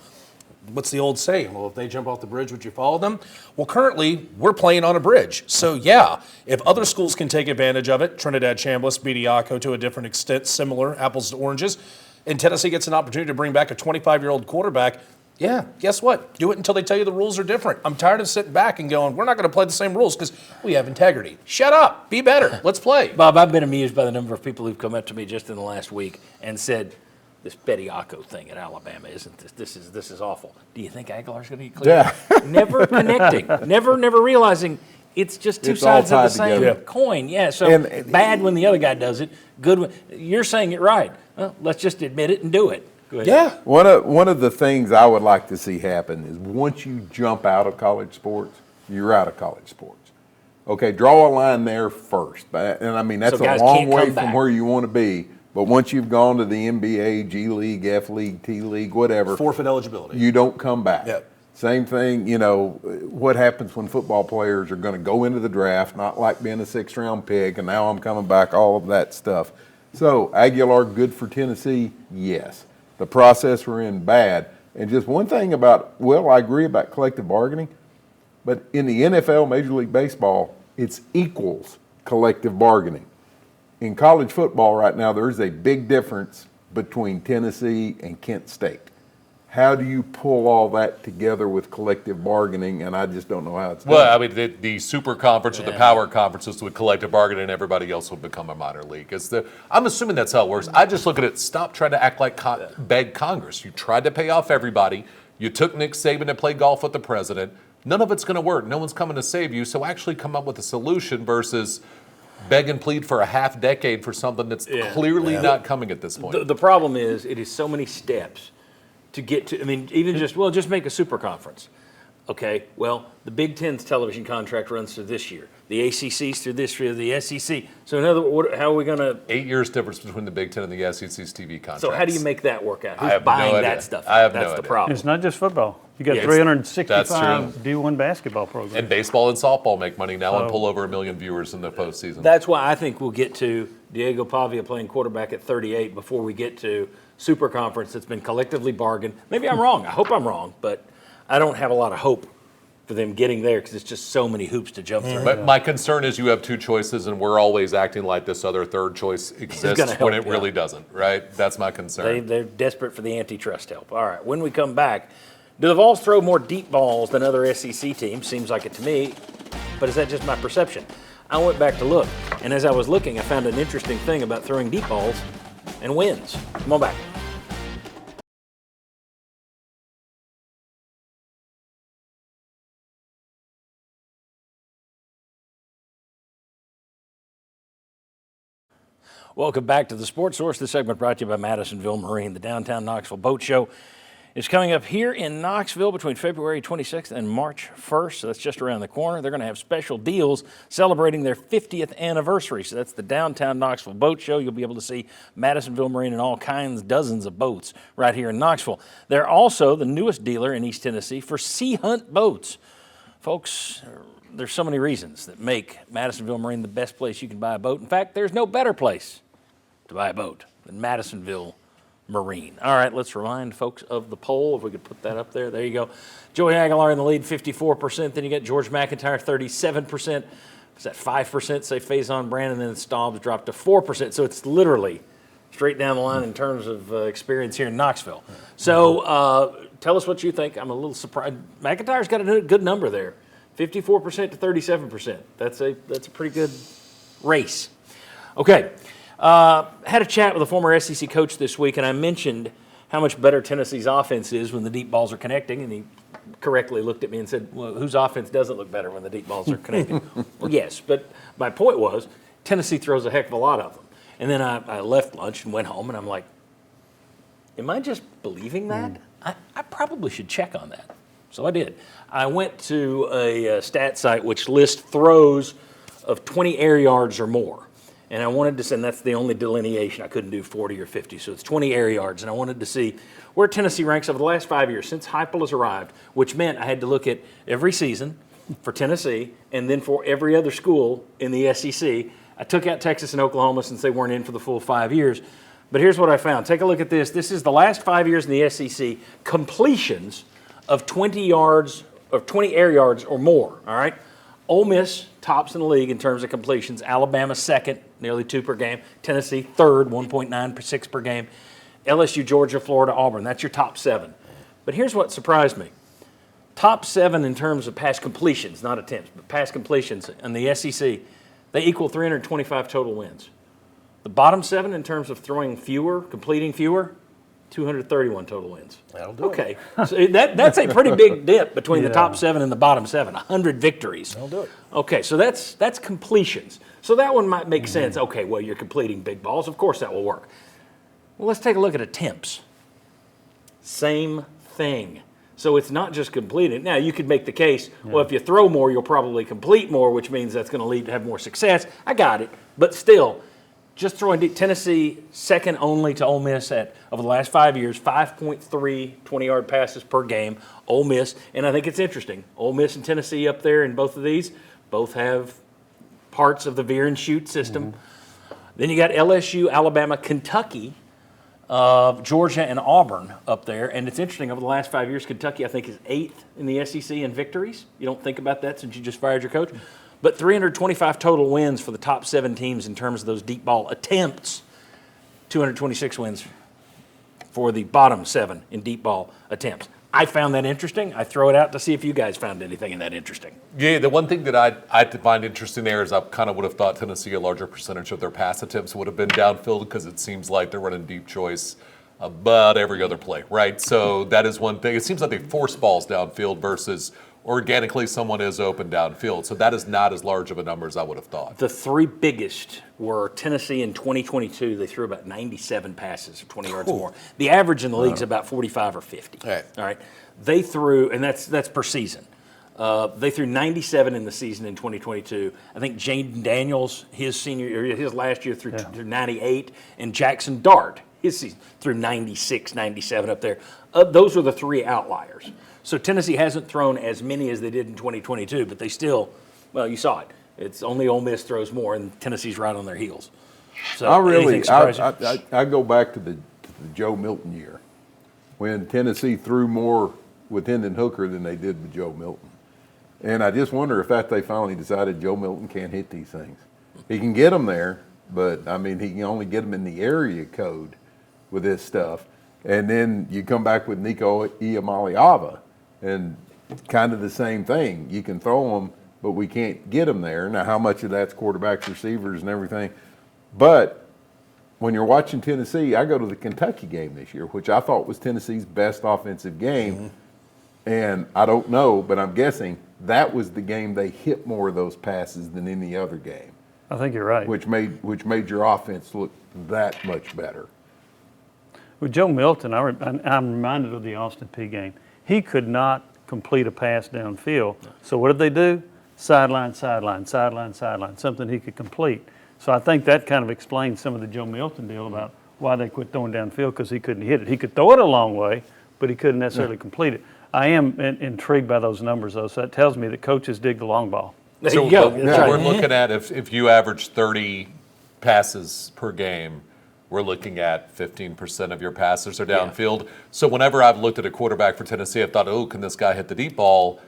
Speaker 8: What's the old saying? Well, if they jump off the bridge, would you follow them? Well, currently, we're playing on a bridge. So, yeah, if other schools can take advantage of it, Trinidad Chambliss, Bediaco to a different extent, similar, apples to oranges, and Tennessee gets an opportunity to bring back a 25-year-old quarterback, yeah, guess what? Do it until they tell you the rules are different. I'm tired of sitting back and going, we're not going to play the same rules because we have integrity. Shut up. Be better. Let's play.
Speaker 3: Bob, I've been amused by the number of people who've come up to me just in the last week and said, this Bediaco thing at Alabama isn't this is awful. Do you think Aguilar's going to get cleared?
Speaker 9: Yeah.
Speaker 3: Never connecting, never realizing it's just two
Speaker 9: It's all
Speaker 3: sides of the
Speaker 9: tied
Speaker 3: same
Speaker 9: together.
Speaker 3: coin. Yeah, so
Speaker 9: And-
Speaker 3: bad when the other guy does it, good when you're saying it right. Well, let's just admit it and do it. Go ahead.
Speaker 8: Yeah.
Speaker 9: One of the things I would like to see happen is once you jump out of college sports, you're out of college sports. Okay, draw a line there first. And I mean, that's
Speaker 3: So
Speaker 9: a
Speaker 3: guys
Speaker 9: long
Speaker 3: can't
Speaker 9: way
Speaker 3: come
Speaker 9: from
Speaker 3: back.
Speaker 9: where you want to be. But once you've gone to the NBA, G League, F League, T League, whatever,
Speaker 8: Forfeit eligibility.
Speaker 9: you don't come back.
Speaker 8: Yep.
Speaker 9: Same thing, what happens when football players are going to go into the draft, not like being a sixth-round pick, and now I'm coming back, all of that stuff. So, Aguilar, good for Tennessee? Yes. The process we're in, bad. And just one thing about, I agree about collective bargaining, but in the NFL, Major League Baseball, it's equals collective bargaining. In college football right now, there is a big difference between Tennessee and Kent State. How do you pull all that together with collective bargaining? And I just don't know how it's done.
Speaker 7: Well, I mean, the super conference or the power conferences would collective bargain and everybody else would become a minor league. I'm assuming that's how it works. I just look at it, stop trying to act like beg Congress. You tried to pay off everybody. You took Nick Saban to play golf with the president. None of it's going to work. No one's coming to save you. So actually come up with a solution versus beg and plead for a half decade for something that's clearly not coming at this point.
Speaker 3: The problem is it is so many steps to get to. I mean, even just make a super conference. Okay, well, the Big Ten's television contract runs through this year. The ACC's through this year, the SEC. So in other words, how are we going to?
Speaker 7: 8 years difference between the Big Ten and the SEC's TV contract.
Speaker 3: So how do you make that work out?
Speaker 7: I
Speaker 3: Who's
Speaker 7: have no
Speaker 3: buying
Speaker 7: idea.
Speaker 3: that stuff?
Speaker 7: I have no
Speaker 3: That's the
Speaker 7: idea.
Speaker 3: problem.
Speaker 6: It's not just football. You got
Speaker 3: Yeah,
Speaker 6: 365
Speaker 7: that's
Speaker 6: D1 basketball programs.
Speaker 7: And baseball and softball make money now and pull over 1 million viewers in the postseason.
Speaker 3: That's why I think we'll get to Diego Pavia playing quarterback at 38 before we get to super conference that's been collectively bargained. Maybe I'm wrong. I hope I'm wrong, but I don't have a lot of hope for them getting there because it's just so many hoops to jump through.
Speaker 7: But my concern is you have two choices, and we're always acting like this other third choice exists
Speaker 3: gonna
Speaker 7: when
Speaker 3: help,
Speaker 7: it really doesn't, right? That's my concern.
Speaker 3: They're desperate for the antitrust help. All right, when we come back, do the Vols throw more deep balls than other SEC teams? Seems like it to me, but is that just my perception? I went back to look, and as I was looking, I found an interesting thing about throwing deep balls and wins. Come on back. Welcome back to the Sports Source. This segment brought to you by Madisonville Marine. The Downtown Knoxville Boat Show is coming up here in Knoxville between February 26th and March 1st. So that's just around the corner. They're going to have special deals celebrating their 50th anniversary. So that's the Downtown Knoxville Boat Show. You'll be able to see Madisonville Marine and all kinds, dozens of boats right here in Knoxville. They're also the newest dealer in East Tennessee for Sea Hunt boats. Folks, there's so many reasons that make Madisonville Marine the best place you can buy a boat. In fact, there's no better place to buy a boat than Madisonville Marine. All right, let's remind folks of the poll. If we could put that up there. There you go. Joey Aguilar in the lead, 54%. Then you get George McIntyre, 37%. Is that 5%? Say Faison Brandon, and then Staubs dropped to 4%. So it's literally straight down the line in terms of experience here in Knoxville. So tell us what you think. I'm a little surprised. McIntyre's got a good number there, 54% to 37%. That's a pretty good race. Okay. Had a chat with a former SEC coach this week, and I mentioned how much better Tennessee's offense is when the deep balls are connecting, and he correctly looked at me and said, well, whose offense doesn't look better when the deep balls are connected? Well, yes, but my point was Tennessee throws a heck of a lot of them. And then I left lunch and went home, and I'm like, am I just believing that? I probably should check on that. So I did. I went to a stat site which lists throws of 20 air yards or more. And I wanted to send, that's the only delineation. I couldn't do 40 or 50, so it's 20 air yards. And I wanted to see where Tennessee ranks over the last 5 years since Heupel has arrived, which meant I had to look at every season for Tennessee and then for every other school in the SEC. I took out Texas and Oklahoma since they weren't in for the full 5 years. But here's what I found. Take a look at this. This is the last 5 years in the SEC completions of 20 yards, of 20 air yards or more, all right? Ole Miss tops in the league in terms of completions. Alabama second, nearly 2 per game. Tennessee third, 1.96 per game. LSU, Georgia, Florida, Auburn. That's your top 7. But here's what surprised me. Top 7 in terms of pass completions, not attempts, but pass completions in the SEC, they equal 325 total wins. The bottom 7 in terms of throwing fewer, completing fewer, 231 total wins.
Speaker 7: That'll do
Speaker 3: it. So that's a pretty big dip between the top 7 and the bottom 7, 100 victories.
Speaker 7: That'll do it.
Speaker 3: Okay, so that's completions. So that one might make sense. Okay, well, you're completing big balls. Of course that will work. Well, let's take a look at attempts. Same thing. So it's not just completed. Now, you could make the case, well, if you throw more, you'll probably complete more, which means that's going to lead to have more success. I got it. But still, just throwing deep. Tennessee, second only to Ole Miss over the last 5 years, 5.3 20-yard passes per game. Ole Miss, and I think it's interesting, Ole Miss and Tennessee up there in both of these, both have parts of the veer and shoot system. Then you got LSU, Alabama, Kentucky, Georgia, and Auburn up there. And it's interesting, over the last 5 years, Kentucky, I think, is 8th in the SEC in victories. You don't think about that since you just fired your coach. But 325 total wins for the top 7 teams in terms of those deep ball attempts, 226 wins for the bottom 7 in deep ball attempts. I found that interesting. I throw it out to see if you guys found anything in that interesting.
Speaker 7: Yeah, the one thing that I find interesting there is I kind of would have thought Tennessee, a larger percentage of their pass attempts would have been downfield because it seems like they're running deep choice about every other play, right? So that is one thing. It seems like they force balls downfield versus organically someone is open downfield. So that is not as large of a number as I would have thought.
Speaker 3: The 3 biggest were Tennessee in 2022. They threw about 97 passes of 20 yards or more. The average in the league is about 45 or 50. All right. They threw, and that's per season. They threw 97 in the season in 2022. I think Jaden Daniels, his last year threw 98, and Jackson Dart, his season, threw 96, 97 up there. Those are the 3 outliers. So Tennessee hasn't thrown as many as they did in 2022, but they still, well, you saw it. It's only Ole Miss throws more, and Tennessee's right on their heels. So
Speaker 9: I go back to the Joe Milton year when Tennessee threw more with Hendon Hooker than they did with Joe Milton. And I just wonder if they finally decided Joe Milton can't hit these things. He can get them there, but, I mean, he can only get them in the area code with this stuff. And then you come back with Nico Iamaleava, and kind of the same thing. You can throw them, but we can't get them there. Now, how much of that's quarterbacks, receivers, and everything. But when you're watching Tennessee, I go to the Kentucky game this year, which I thought was Tennessee's best offensive game. And I don't know, but I'm guessing that was the game they hit more of those passes than any other game.
Speaker 6: I think you're right.
Speaker 9: Which made your offense look that much better.
Speaker 6: With Joe Milton, I'm reminded of the Austin Peay game. He could not complete a pass downfield. So what did they do? Sideline, sideline, sideline, sideline, something he could complete. So I think that kind of explains some of the Joe Milton deal about why they quit throwing downfield, because he couldn't hit it. He could throw it a long way, but he couldn't necessarily complete it. I am intrigued by those numbers, though, so that tells me that coaches dig the long ball.
Speaker 3: There you go.
Speaker 7: We're looking at if you average 30 passes per game, we're looking at 15% of your passes are downfield. So whenever I've looked at a quarterback for Tennessee, I've thought, oh, can this guy hit the deep ball?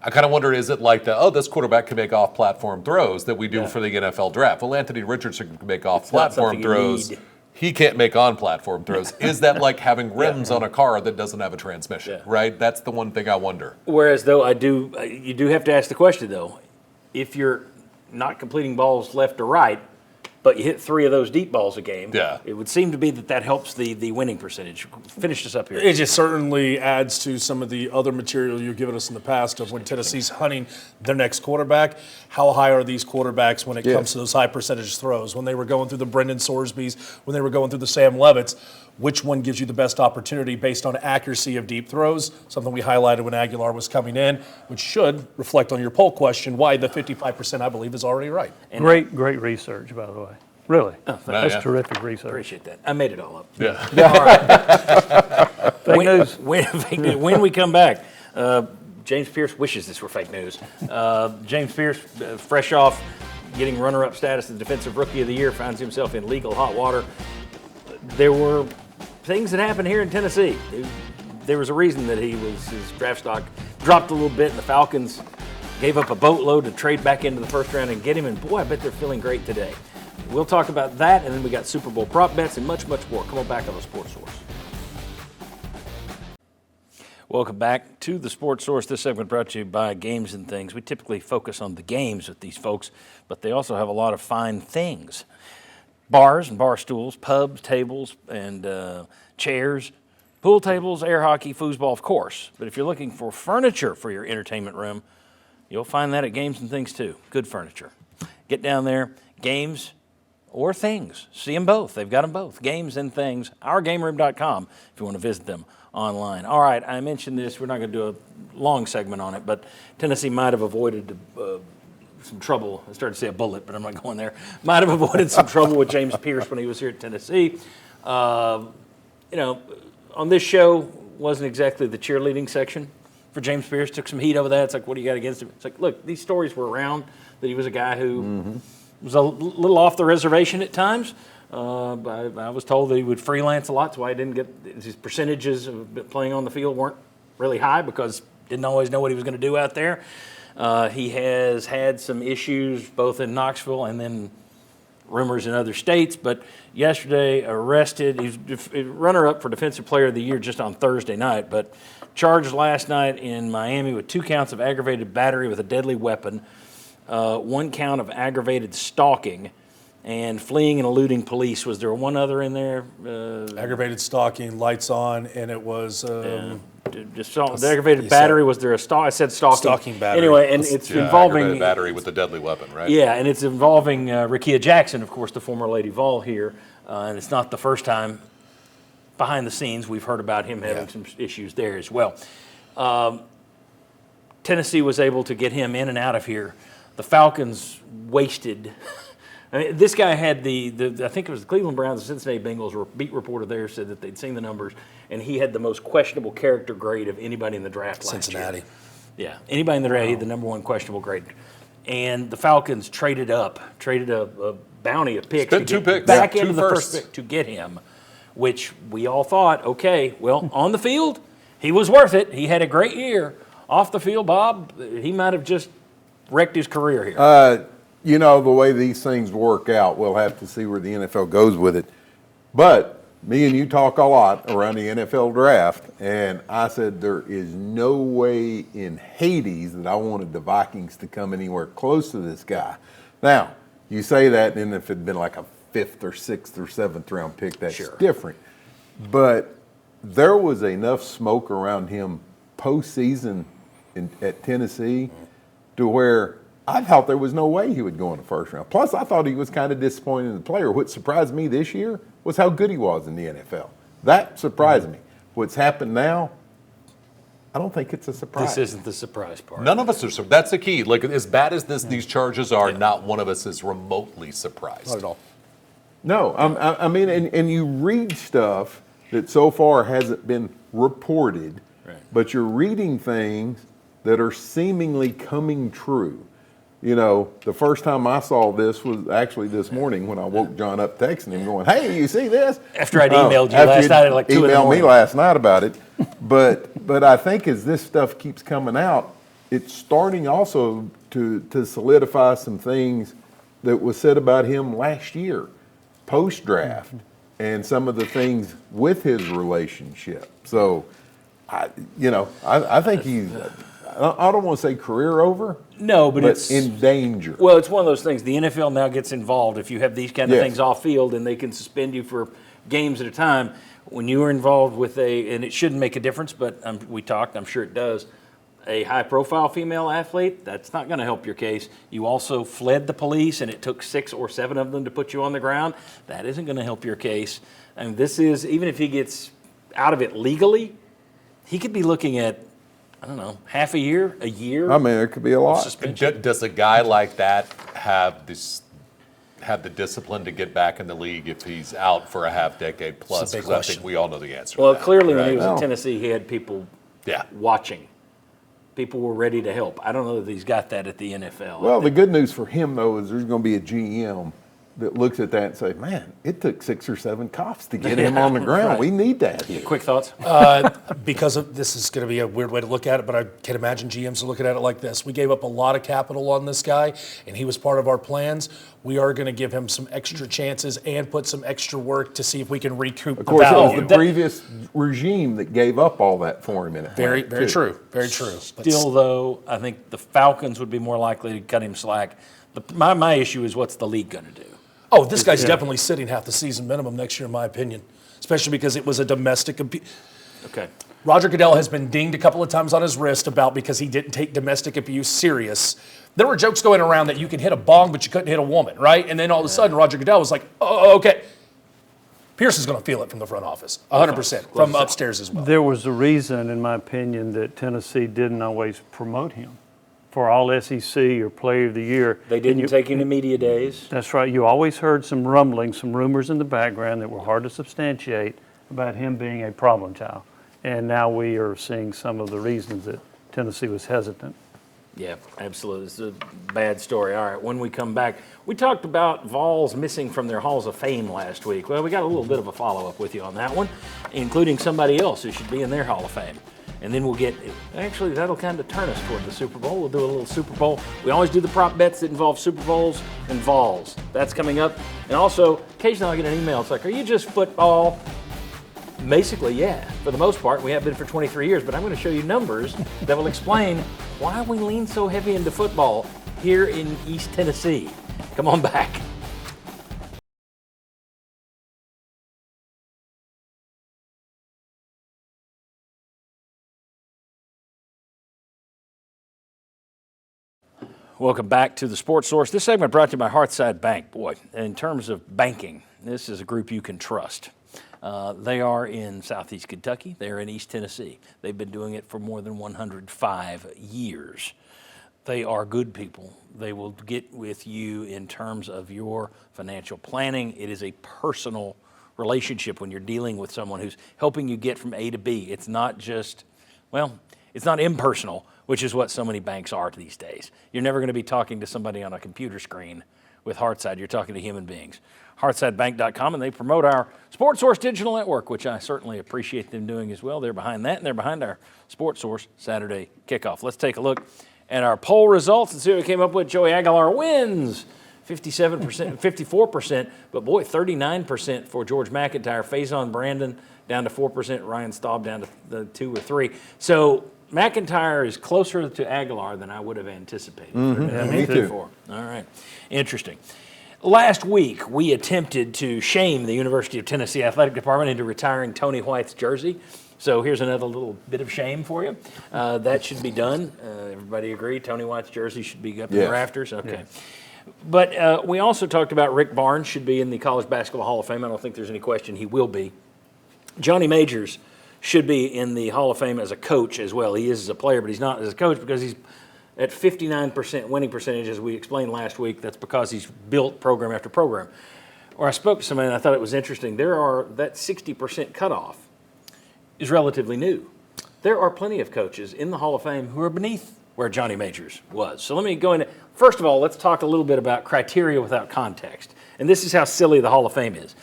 Speaker 7: I kind of wonder, is it like this quarterback can make off-platform throws that we do for the NFL draft? Well, Anthony Richardson can make off-platform throws. He can't make on-platform throws. Is that like having rims on a car that doesn't have a transmission, right? That's the one thing I wonder.
Speaker 3: Whereas, though, you do have to ask the question, though. If you're not completing balls left or right, but you hit 3 of those deep balls a game.
Speaker 7: Yeah.
Speaker 3: It would seem to be that helps the winning percentage. Finish this up here.
Speaker 8: It just certainly adds to some of the other material you've given us in the past of when Tennessee's hunting their next quarterback. How high are these quarterbacks when it comes to those high percentage throws? When they were going through the Brendan Sorsbys, when they were going through the Sam Levitts, which one gives you the best opportunity based on accuracy of deep throws? Something we highlighted when Aguilar was coming in, which should reflect on your poll question why the 55% I believe is already right.
Speaker 3: And
Speaker 6: Great research, by the way. Really. That's terrific research.
Speaker 3: Appreciate that. I made it all up.
Speaker 7: Yeah.
Speaker 3: All right.
Speaker 6: Fake news.
Speaker 3: When we come back, James Pearce wishes this were fake news. James Pearce, fresh off getting runner-up status as Defensive Rookie of the Year, finds himself in legal hot water. There were things that happened here in Tennessee. There was a reason that his draft stock dropped a little bit, and the Falcons gave up a boatload to trade back into the first round and get him, and boy, I bet they're feeling great today. We'll talk about that, and then we got Super Bowl prop bets and much, much more. Come on back on the Sports Source. Welcome back to the Sports Source. This segment brought to you by Games and Things. We typically focus on the games with these folks, but they also have a lot of fine things. Bars and bar stools, pubs, tables, and chairs, pool tables, air hockey, foosball, of course. But if you're looking for furniture for your entertainment room, you'll find that at Games and Things too. Good furniture. Get down there, Games or Things. See them both. They've got them both. Games and Things. OurGameRoom.com if you want to visit them online. All right, I mentioned this. We're not going to do a long segment on it, but Tennessee might have avoided some trouble. I started to say a bullet, but I'm not going there. Might have avoided some trouble with James Pearce when he was here at Tennessee. On this show, wasn't exactly the cheerleading section for James Pearce. Took some heat over that. It's like, what do you got against him? It's like, look, these stories were around that he was a guy who was a little off the reservation at times. I was told that he would freelance a lot, so I didn't get his percentages of playing on the field weren't really high because didn't always know what he was going to do out there. He has had some issues both in Knoxville and then rumors in other states, but yesterday arrested. He's runner-up for Defensive Player of the Year just on Thursday night, but charged last night in Miami with 2 counts of aggravated battery with a deadly weapon, 1 count of aggravated stalking, and fleeing and eluding police. Was there one other in there?
Speaker 8: Aggravated stalking, lights on, and it was
Speaker 3: the aggravated battery. Was there a stalk? I said stalking.
Speaker 8: Stalking battery.
Speaker 3: Anyway, and it's involving
Speaker 7: aggravated battery with a deadly weapon, right?
Speaker 3: Yeah, and it's involving Rakia Jackson, of course, the former Lady Vol here, and it's not the first time behind the scenes we've heard about him having some issues there as well. Tennessee was able to get him in and out of here. The Falcons wasted. I mean, this guy had I think it was the Cleveland Browns, the Cincinnati Bengals beat reporter there said that they'd seen the numbers, and he had the most questionable character grade of anybody in the draft last year.
Speaker 8: Cincinnati.
Speaker 3: Yeah, anybody in the draft, he had the number 1 questionable grade. And the Falcons traded a bounty of picks
Speaker 7: Spent
Speaker 3: to
Speaker 7: 2
Speaker 3: get
Speaker 7: picks.
Speaker 3: back
Speaker 7: Yeah,
Speaker 3: into
Speaker 7: 2
Speaker 3: the
Speaker 7: firsts.
Speaker 3: first pick to get him, which we all thought, okay, well, on the field, he was worth it. He had a great year. Off the field, Bob, he might have just wrecked his career here.
Speaker 9: The way these things work out, we'll have to see where the NFL goes with it. But me and you talk a lot around the NFL draft, and I said there is no way in Hades that I wanted the Vikings to come anywhere close to this guy. Now, you say that, and if it had been like a 5th or 6th or 7th round pick, that's different. But there was enough smoke around him postseason at Tennessee to where I thought there was no way he would go in the first round. Plus, I thought he was kind of disappointed in the player. What surprised me this year was how good he was in the NFL. That surprised me. What's happened now, I don't think it's a surprise.
Speaker 3: This isn't the surprise part.
Speaker 7: None of us are surprised. That's the key. Like, as bad as these charges are, not one of us is remotely surprised.
Speaker 8: Not at all.
Speaker 9: No, I mean, and you read stuff that so far hasn't been reported, but you're reading things that are seemingly coming true. The first time I saw this was actually this morning when I woke John up texting him going, hey, you see this?
Speaker 3: After I'd emailed you last night at like 2 in the morning.
Speaker 9: Emailed me last night about it. But I think as this stuff keeps coming out, it's starting also to solidify some things that was said about him last year, post-draft, and some of the things with his relationship. So, I think I don't want to say career over.
Speaker 3: No, but it's
Speaker 9: in danger.
Speaker 3: Well, it's one of those things. The NFL now gets involved. If you have these kind of
Speaker 9: Yes.
Speaker 3: things off field, and they can suspend you for games at a time. When you are involved with and it shouldn't make a difference, but we talked, I'm sure it does, a high-profile female athlete, that's not going to help your case. You also fled the police, and it took 6 or 7 of them to put you on the ground. That isn't going to help your case. And this is, even if he gets out of it legally, he could be looking at, I don't know, half a year.
Speaker 9: I mean, it could be a lot.
Speaker 7: Does a guy like that have the discipline to get back in the league if he's out for a half decade plus? Because I think we all know the answer.
Speaker 3: Well,
Speaker 7: to that.
Speaker 3: clearly when he was in Tennessee, he had people
Speaker 7: Yeah.
Speaker 3: watching. People were ready to help. I don't know that he's got that at the NFL.
Speaker 9: Well, the good news for him, though, is there's going to be a GM that looks at that and say, man, it took 6 or 7 cops to get him on the ground.
Speaker 8: Right.
Speaker 9: We need that here.
Speaker 3: Quick thoughts?
Speaker 8: Because this is going to be a weird way to look at it, but I can imagine GMs are looking at it like this. We gave up a lot of capital on this guy, and he was part of our plans. We are going to give him some extra chances and put some extra work to see if we can recoup
Speaker 9: Of course,
Speaker 8: the
Speaker 9: it was
Speaker 8: value.
Speaker 9: the previous regime that gave up all that for him in it.
Speaker 8: Very true. Very true. But
Speaker 3: Still, though, I think the Falcons would be more likely to cut him slack. My issue is, what's the league going to do?
Speaker 8: oh, this guy's definitely sitting half the season minimum next year, in my opinion, especially because it was a domestic abuse.
Speaker 3: Okay.
Speaker 8: Roger Goodell has been dinged a couple of times on his wrist because he didn't take domestic abuse serious. There were jokes going around that you could hit a bong, but you couldn't hit a woman, right? And then all of a sudden, Roger Goodell was like, oh, okay. Pearce is going to feel it from the front office, 100%, from upstairs as well.
Speaker 6: There was a reason, in my opinion, that Tennessee didn't always promote him for all SEC or Player of the Year.
Speaker 3: They didn't take him to media days.
Speaker 6: That's right. You always heard some rumblings, some rumors in the background that were hard to substantiate about him being a problem child. And now we are seeing some of the reasons that Tennessee was hesitant.
Speaker 3: Yeah, absolutely. It's a bad story. All right, when we come back, we talked about Vols missing from their Halls of Fame last week. Well, we got a little bit of a follow-up with you on that one, including somebody else who should be in their Hall of Fame. And then we'll get, actually, that'll kind of turn us toward the Super Bowl. We'll do a little Super Bowl. We always do the prop bets that involve Super Bowls and Vols. That's coming up. And also, occasionally I get an email. It's like, are you just football? Basically, yeah. For the most part, we have been for 23 years, but I'm going to show you numbers that will explain why we lean so heavy into football here in East Tennessee. Come on back. Welcome back to the Sports Source. This segment brought to you by Hearthside Bank. Boy, in terms of banking, this is a group you can trust. They are in Southeast Kentucky. They're in East Tennessee. They've been doing it for more than 105 years. They are good people. They will get with you in terms of your financial planning. It is a personal relationship when you're dealing with someone who's helping you get from A to B. It's not just, well, it's not impersonal, which is what so many banks are these days. You're never going to be talking to somebody on a computer screen with Hearthside. You're talking to human beings. HearthsideBank.com, and they promote our Sports Source digital network, which I certainly appreciate them doing as well. They're behind that, and they're behind our Sports Source Saturday kickoff. Let's take a look at our poll results and see what we came up with. Joey Aguilar wins 57%, 54%, but boy, 39% for George McIntyre. Faison Brandon down to 4%, Ryan Staub down to the 2 or 3. So McIntyre is closer to Aguilar than I would have anticipated.
Speaker 9: Me too.
Speaker 3: All right, interesting. Last week, we attempted to shame the University of Tennessee Athletic Department into retiring Tony White's jersey. So here's another little bit of shame for you. That should be done. Everybody agree? Tony White's jersey should be up in the rafters? Okay. Yes. But we also talked about Rick Barnes should be in the College Basketball Hall of Fame. I don't think there's any question he will be. Johnny Majors should be in the Hall of Fame as a coach as well. He is as a player, but he's not as a coach because he's at 59% winning percentage, as we explained last week. That's because he's built program after program. Or I spoke to somebody and I thought it was interesting. That 60% cutoff is relatively new. There are plenty of coaches in the Hall of Fame who are beneath where Johnny Majors was. So let me go into, first of all, let's talk a little bit about criteria without context. And this is how silly the Hall of Fame is.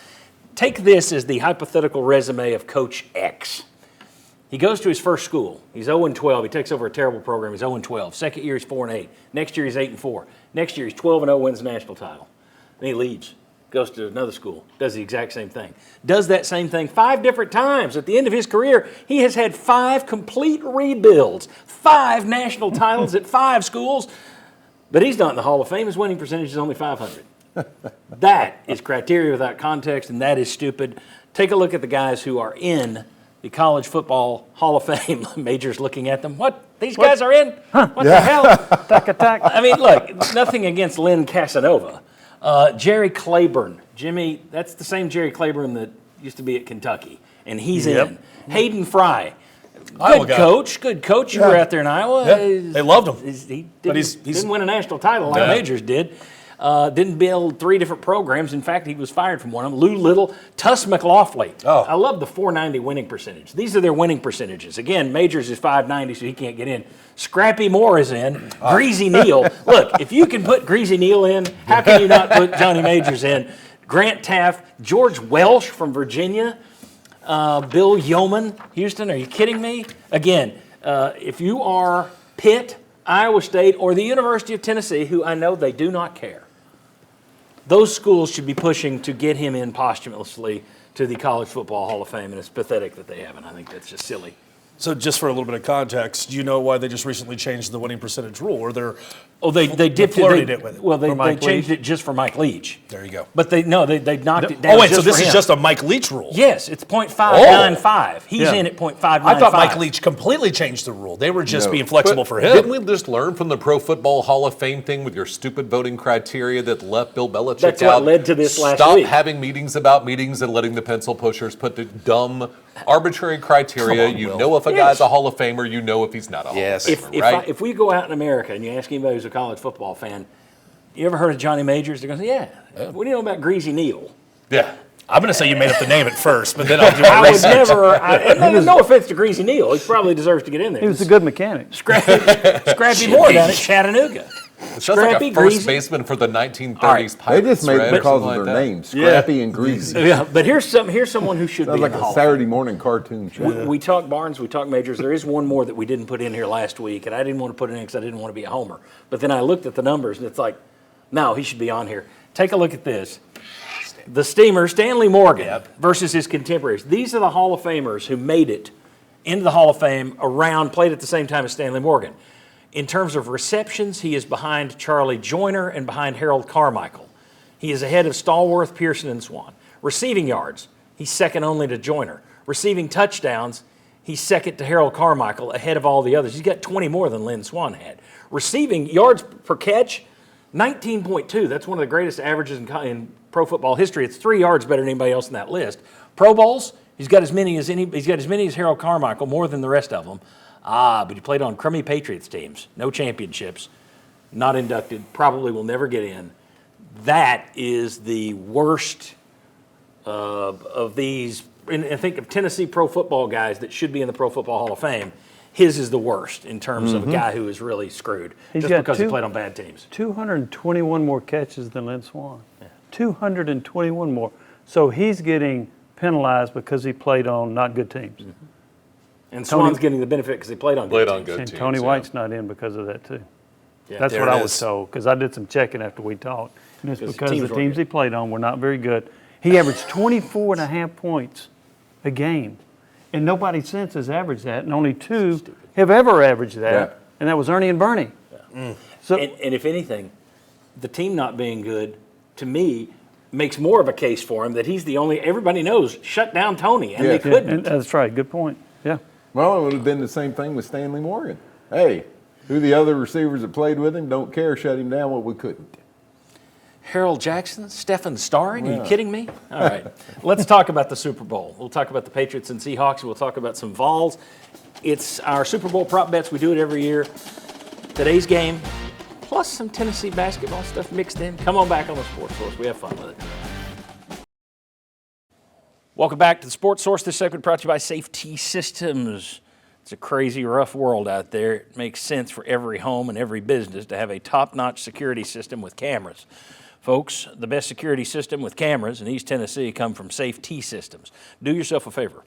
Speaker 3: Take this as the hypothetical resume of Coach X. He goes to his first school. He's 0-12. He takes over a terrible program. He's 0-12. Second year, he's 4-8. Next year, he's 8-4. Next year, he's 12-0, wins the national title. Then he leaves. goes to another school, does the exact same thing. Does that same thing 5 different times. At the end of his career, he has had 5 complete rebuilds, 5 national titles at 5 schools, but he's not in the Hall of Fame. His winning percentage is only .500. That is criteria without context, and that is stupid. Take a look at the guys who are in the College Football Hall of Fame. Majors looking at them. What? These guys are in? What the hell?
Speaker 6: Attack.
Speaker 3: I mean, look, nothing against Lynn Casanova. Jerry Claiborne. Jimmy, that's the same Jerry Claiborne that used to be at Kentucky, and he's in. Hayden Fry. Good coach. You were out there in Iowa.
Speaker 8: Yeah, they loved him.
Speaker 3: He
Speaker 8: But
Speaker 3: didn't win a national title like Majors did. Didn't build 3 different programs. In fact, he was fired from one of them. Lou Little, Tuss McLaughlin.
Speaker 8: Oh.
Speaker 3: I love the .490 winning percentage. These are their winning percentages. Again, Majors is .590, so he can't get in. Scrappy Moore is in. Greasy Neal. Look, if you can put Greasy Neal in, how can you not put Johnny Majors in? Grant Taft, George Welsh from Virginia, Bill Yeoman, Houston. Are you kidding me? Again, if you are Pitt, Iowa State, or the University of Tennessee, who I know they do not care, those schools should be pushing to get him in posthumously to the College Football Hall of Fame, and it's pathetic that they haven't. I think that's just silly.
Speaker 8: So just for a little bit of context, do you know why they just recently changed the winning percentage rule? Or
Speaker 3: They
Speaker 8: flirted it with it?
Speaker 3: Well, they changed it just for Mike Leach.
Speaker 8: There you go.
Speaker 3: But they knocked it down.
Speaker 8: Oh, wait, so
Speaker 3: just
Speaker 8: this
Speaker 3: for
Speaker 8: is
Speaker 3: him.
Speaker 8: just a Mike Leach rule?
Speaker 3: Yes, it's .595. He's in at .595.
Speaker 8: I thought Mike Leach completely changed the rule. They were just being flexible for him.
Speaker 7: Didn't we just learn from the Pro Football Hall of Fame thing with your stupid voting criteria that left Bill Belichick
Speaker 3: That's
Speaker 7: out?
Speaker 3: what led to this last
Speaker 7: Stop
Speaker 3: week.
Speaker 7: having meetings about meetings and letting the pencil pushers put the dumb, arbitrary criteria.
Speaker 8: Come on,
Speaker 7: You
Speaker 8: Will.
Speaker 7: know if a guy's a Hall of Famer, you know if he's not a Hall of Famer, right?
Speaker 3: If we go out in America and you ask anybody who's a college football fan, you ever heard of Johnny Majors? They're going to say, yeah. What do you know about Greasy Neal?
Speaker 7: Yeah.
Speaker 8: I'm going to say you made up the name at first, but then I'll do
Speaker 3: I
Speaker 8: my
Speaker 3: would
Speaker 8: research.
Speaker 3: never. No offense to Greasy Neal, he probably deserves to get in there.
Speaker 6: He was a good mechanic.
Speaker 3: Scrappy Moore down at Chattanooga.
Speaker 7: It sounds like a first baseman for the 1930s Pirates.
Speaker 9: They just made
Speaker 7: right?
Speaker 9: it because
Speaker 7: Something
Speaker 9: of
Speaker 7: like
Speaker 9: their
Speaker 7: that.
Speaker 9: names, Scrappy and Greasy.
Speaker 3: Yeah, but here's someone who should
Speaker 9: Sounds
Speaker 3: be
Speaker 9: like
Speaker 3: in the
Speaker 9: a
Speaker 3: Hall of
Speaker 9: Saturday morning cartoon show.
Speaker 3: Fame. We talk Barnes, we talk Majors. There is one more that we didn't put in here last week, and I didn't want to put it in because I didn't want to be a homer. But then I looked at the numbers, and it's like, no, he should be on here. Take a look at this. The Steamer, Stanley Morgan, versus his contemporaries. These are the Hall of Famers who made it into the Hall of Fame played at the same time as Stanley Morgan. In terms of receptions, he is behind Charlie Joyner and behind Harold Carmichael. He is ahead of Stallworth, Pearson, and Swan. Receiving yards, he's second only to Joyner. Receiving touchdowns, he's second to Harold Carmichael, ahead of all the others. He's got 20 more than Lynn Swan had. Receiving yards per catch, 19.2. That's one of the greatest averages in pro football history. It's 3 yards better than anybody else in that list. Pro Bowls, he's got as many as Harold Carmichael, more than the rest of them. But he played on crummy Patriots teams, no championships, not inducted, probably will never get in. That is the worst of these. And I think of Tennessee pro football guys that should be in the Pro Football Hall of Fame. His is the worst in terms of a guy who is really screwed just because he played on bad teams.
Speaker 6: 221 more catches than Lynn Swan. 221 more. So he's getting penalized because he played on not good teams.
Speaker 3: And Swan's getting the benefit because he played on good teams.
Speaker 6: And Tony White's not in because of that too.
Speaker 3: Yeah,
Speaker 6: That's what I was told because I did some checking after we talked. And it's because the teams he played on were not very good. He averaged 24.5 points a game. And nobody since has averaged that, and only 2 have ever averaged that, and that was Ernie and Bernie.
Speaker 3: Yeah. So, and if anything, the team not being good, to me, makes more of a case for him that he's the only, everybody knows, shut down Tony, and they couldn't.
Speaker 6: And that's right, good point, yeah.
Speaker 9: Well, it would have been the same thing with Stanley Morgan. Hey, who the other receivers that played with him don't care, shut him down, what we couldn't.
Speaker 3: Harold Jackson, Stephen Starring, are you kidding me? All right, let's talk about the Super Bowl. We'll talk about the Patriots and Seahawks. We'll talk about some Vols. It's our Super Bowl prop bets. We do it every year. Today's game, plus some Tennessee basketball stuff mixed in. Come on back on the Sports Source. We have fun with it. Welcome back to the Sports Source. This segment brought to you by Safety Systems. It's a crazy, rough world out there. It makes sense for every home and every business to have a top-notch security system with cameras. Folks, the best security system with cameras in East Tennessee come from Safety Systems. Do yourself a favor.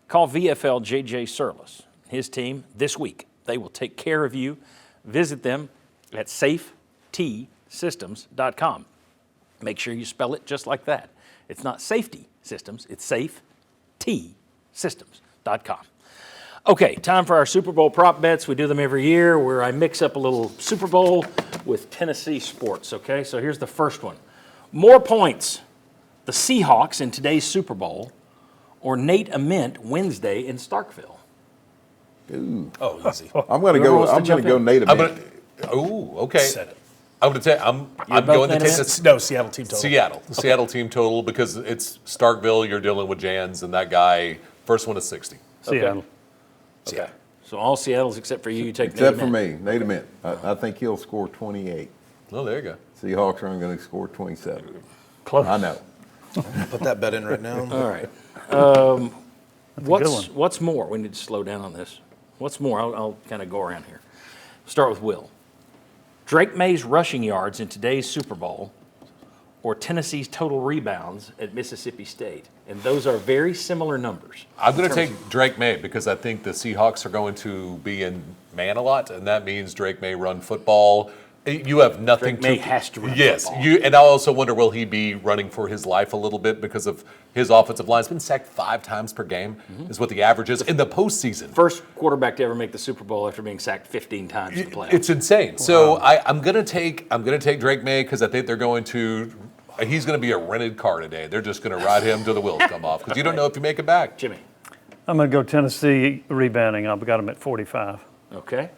Speaker 3: Call VFL JJ Surlis, his team, this week. They will take care of you. Visit them at safetysystems.com. Make sure you spell it just like that. It's not safety systems, it's safetysystems.com. Okay, time for our Super Bowl prop bets. We do them every year where I mix up a little Super Bowl with Tennessee sports, okay? So here's the first one. More points, the Seahawks in today's Super Bowl, or Nate Ament Wednesday in Starkville?
Speaker 9: Ooh.
Speaker 8: Oh, easy.
Speaker 9: I'm going to
Speaker 3: Whoever
Speaker 9: go.
Speaker 3: wants to
Speaker 9: I'm going
Speaker 3: jump
Speaker 9: to go
Speaker 3: in.
Speaker 9: Nate Ament.
Speaker 7: Okay.
Speaker 8: Said it.
Speaker 7: I'm going to tell I'm
Speaker 3: both
Speaker 7: going to
Speaker 3: Nate
Speaker 7: take
Speaker 3: Ament?
Speaker 7: this.
Speaker 8: No, Seattle team total.
Speaker 7: Seattle. The Seattle team total because it's Starkville, you're dealing with Jans, and that guy, first one is 60.
Speaker 6: Seattle.
Speaker 3: Okay. So all Seattle's except for you, you take
Speaker 9: Except
Speaker 3: Nate
Speaker 9: for
Speaker 3: Ament.
Speaker 9: me, Nate Ament. I think he'll score 28.
Speaker 7: Oh, there you go.
Speaker 9: Seahawks are going to score 27.
Speaker 6: Close.
Speaker 9: I know.
Speaker 10: Put that bet in right now.
Speaker 3: All right.
Speaker 6: good
Speaker 3: What's more? We need to slow down on this. What's more? I'll kind of go around here. Start with Will. Drake May's rushing yards in today's Super Bowl, or Tennessee's total rebounds at Mississippi State, and those are very similar numbers.
Speaker 7: I'm going to take Drake May because I think the Seahawks are going to be in man a lot, and that means Drake May run football. You have nothing
Speaker 3: Drake May has to run
Speaker 7: yes,
Speaker 3: football.
Speaker 7: and I also wonder, will he be running for his life a little bit because of his offensive line? It's been sacked 5 times per game, is what the average is in the postseason.
Speaker 3: First quarterback to ever make the Super Bowl after being sacked 15 times in the playoffs.
Speaker 7: It's insane. So I'm going to take Drake May because I think they're going to. He's going to be a rented car today. They're just going to ride him till the wheels come off because you don't know if you make it back.
Speaker 3: Jimmy.
Speaker 6: I'm going to go Tennessee rebounding. I've got them at 45.
Speaker 3: Okay.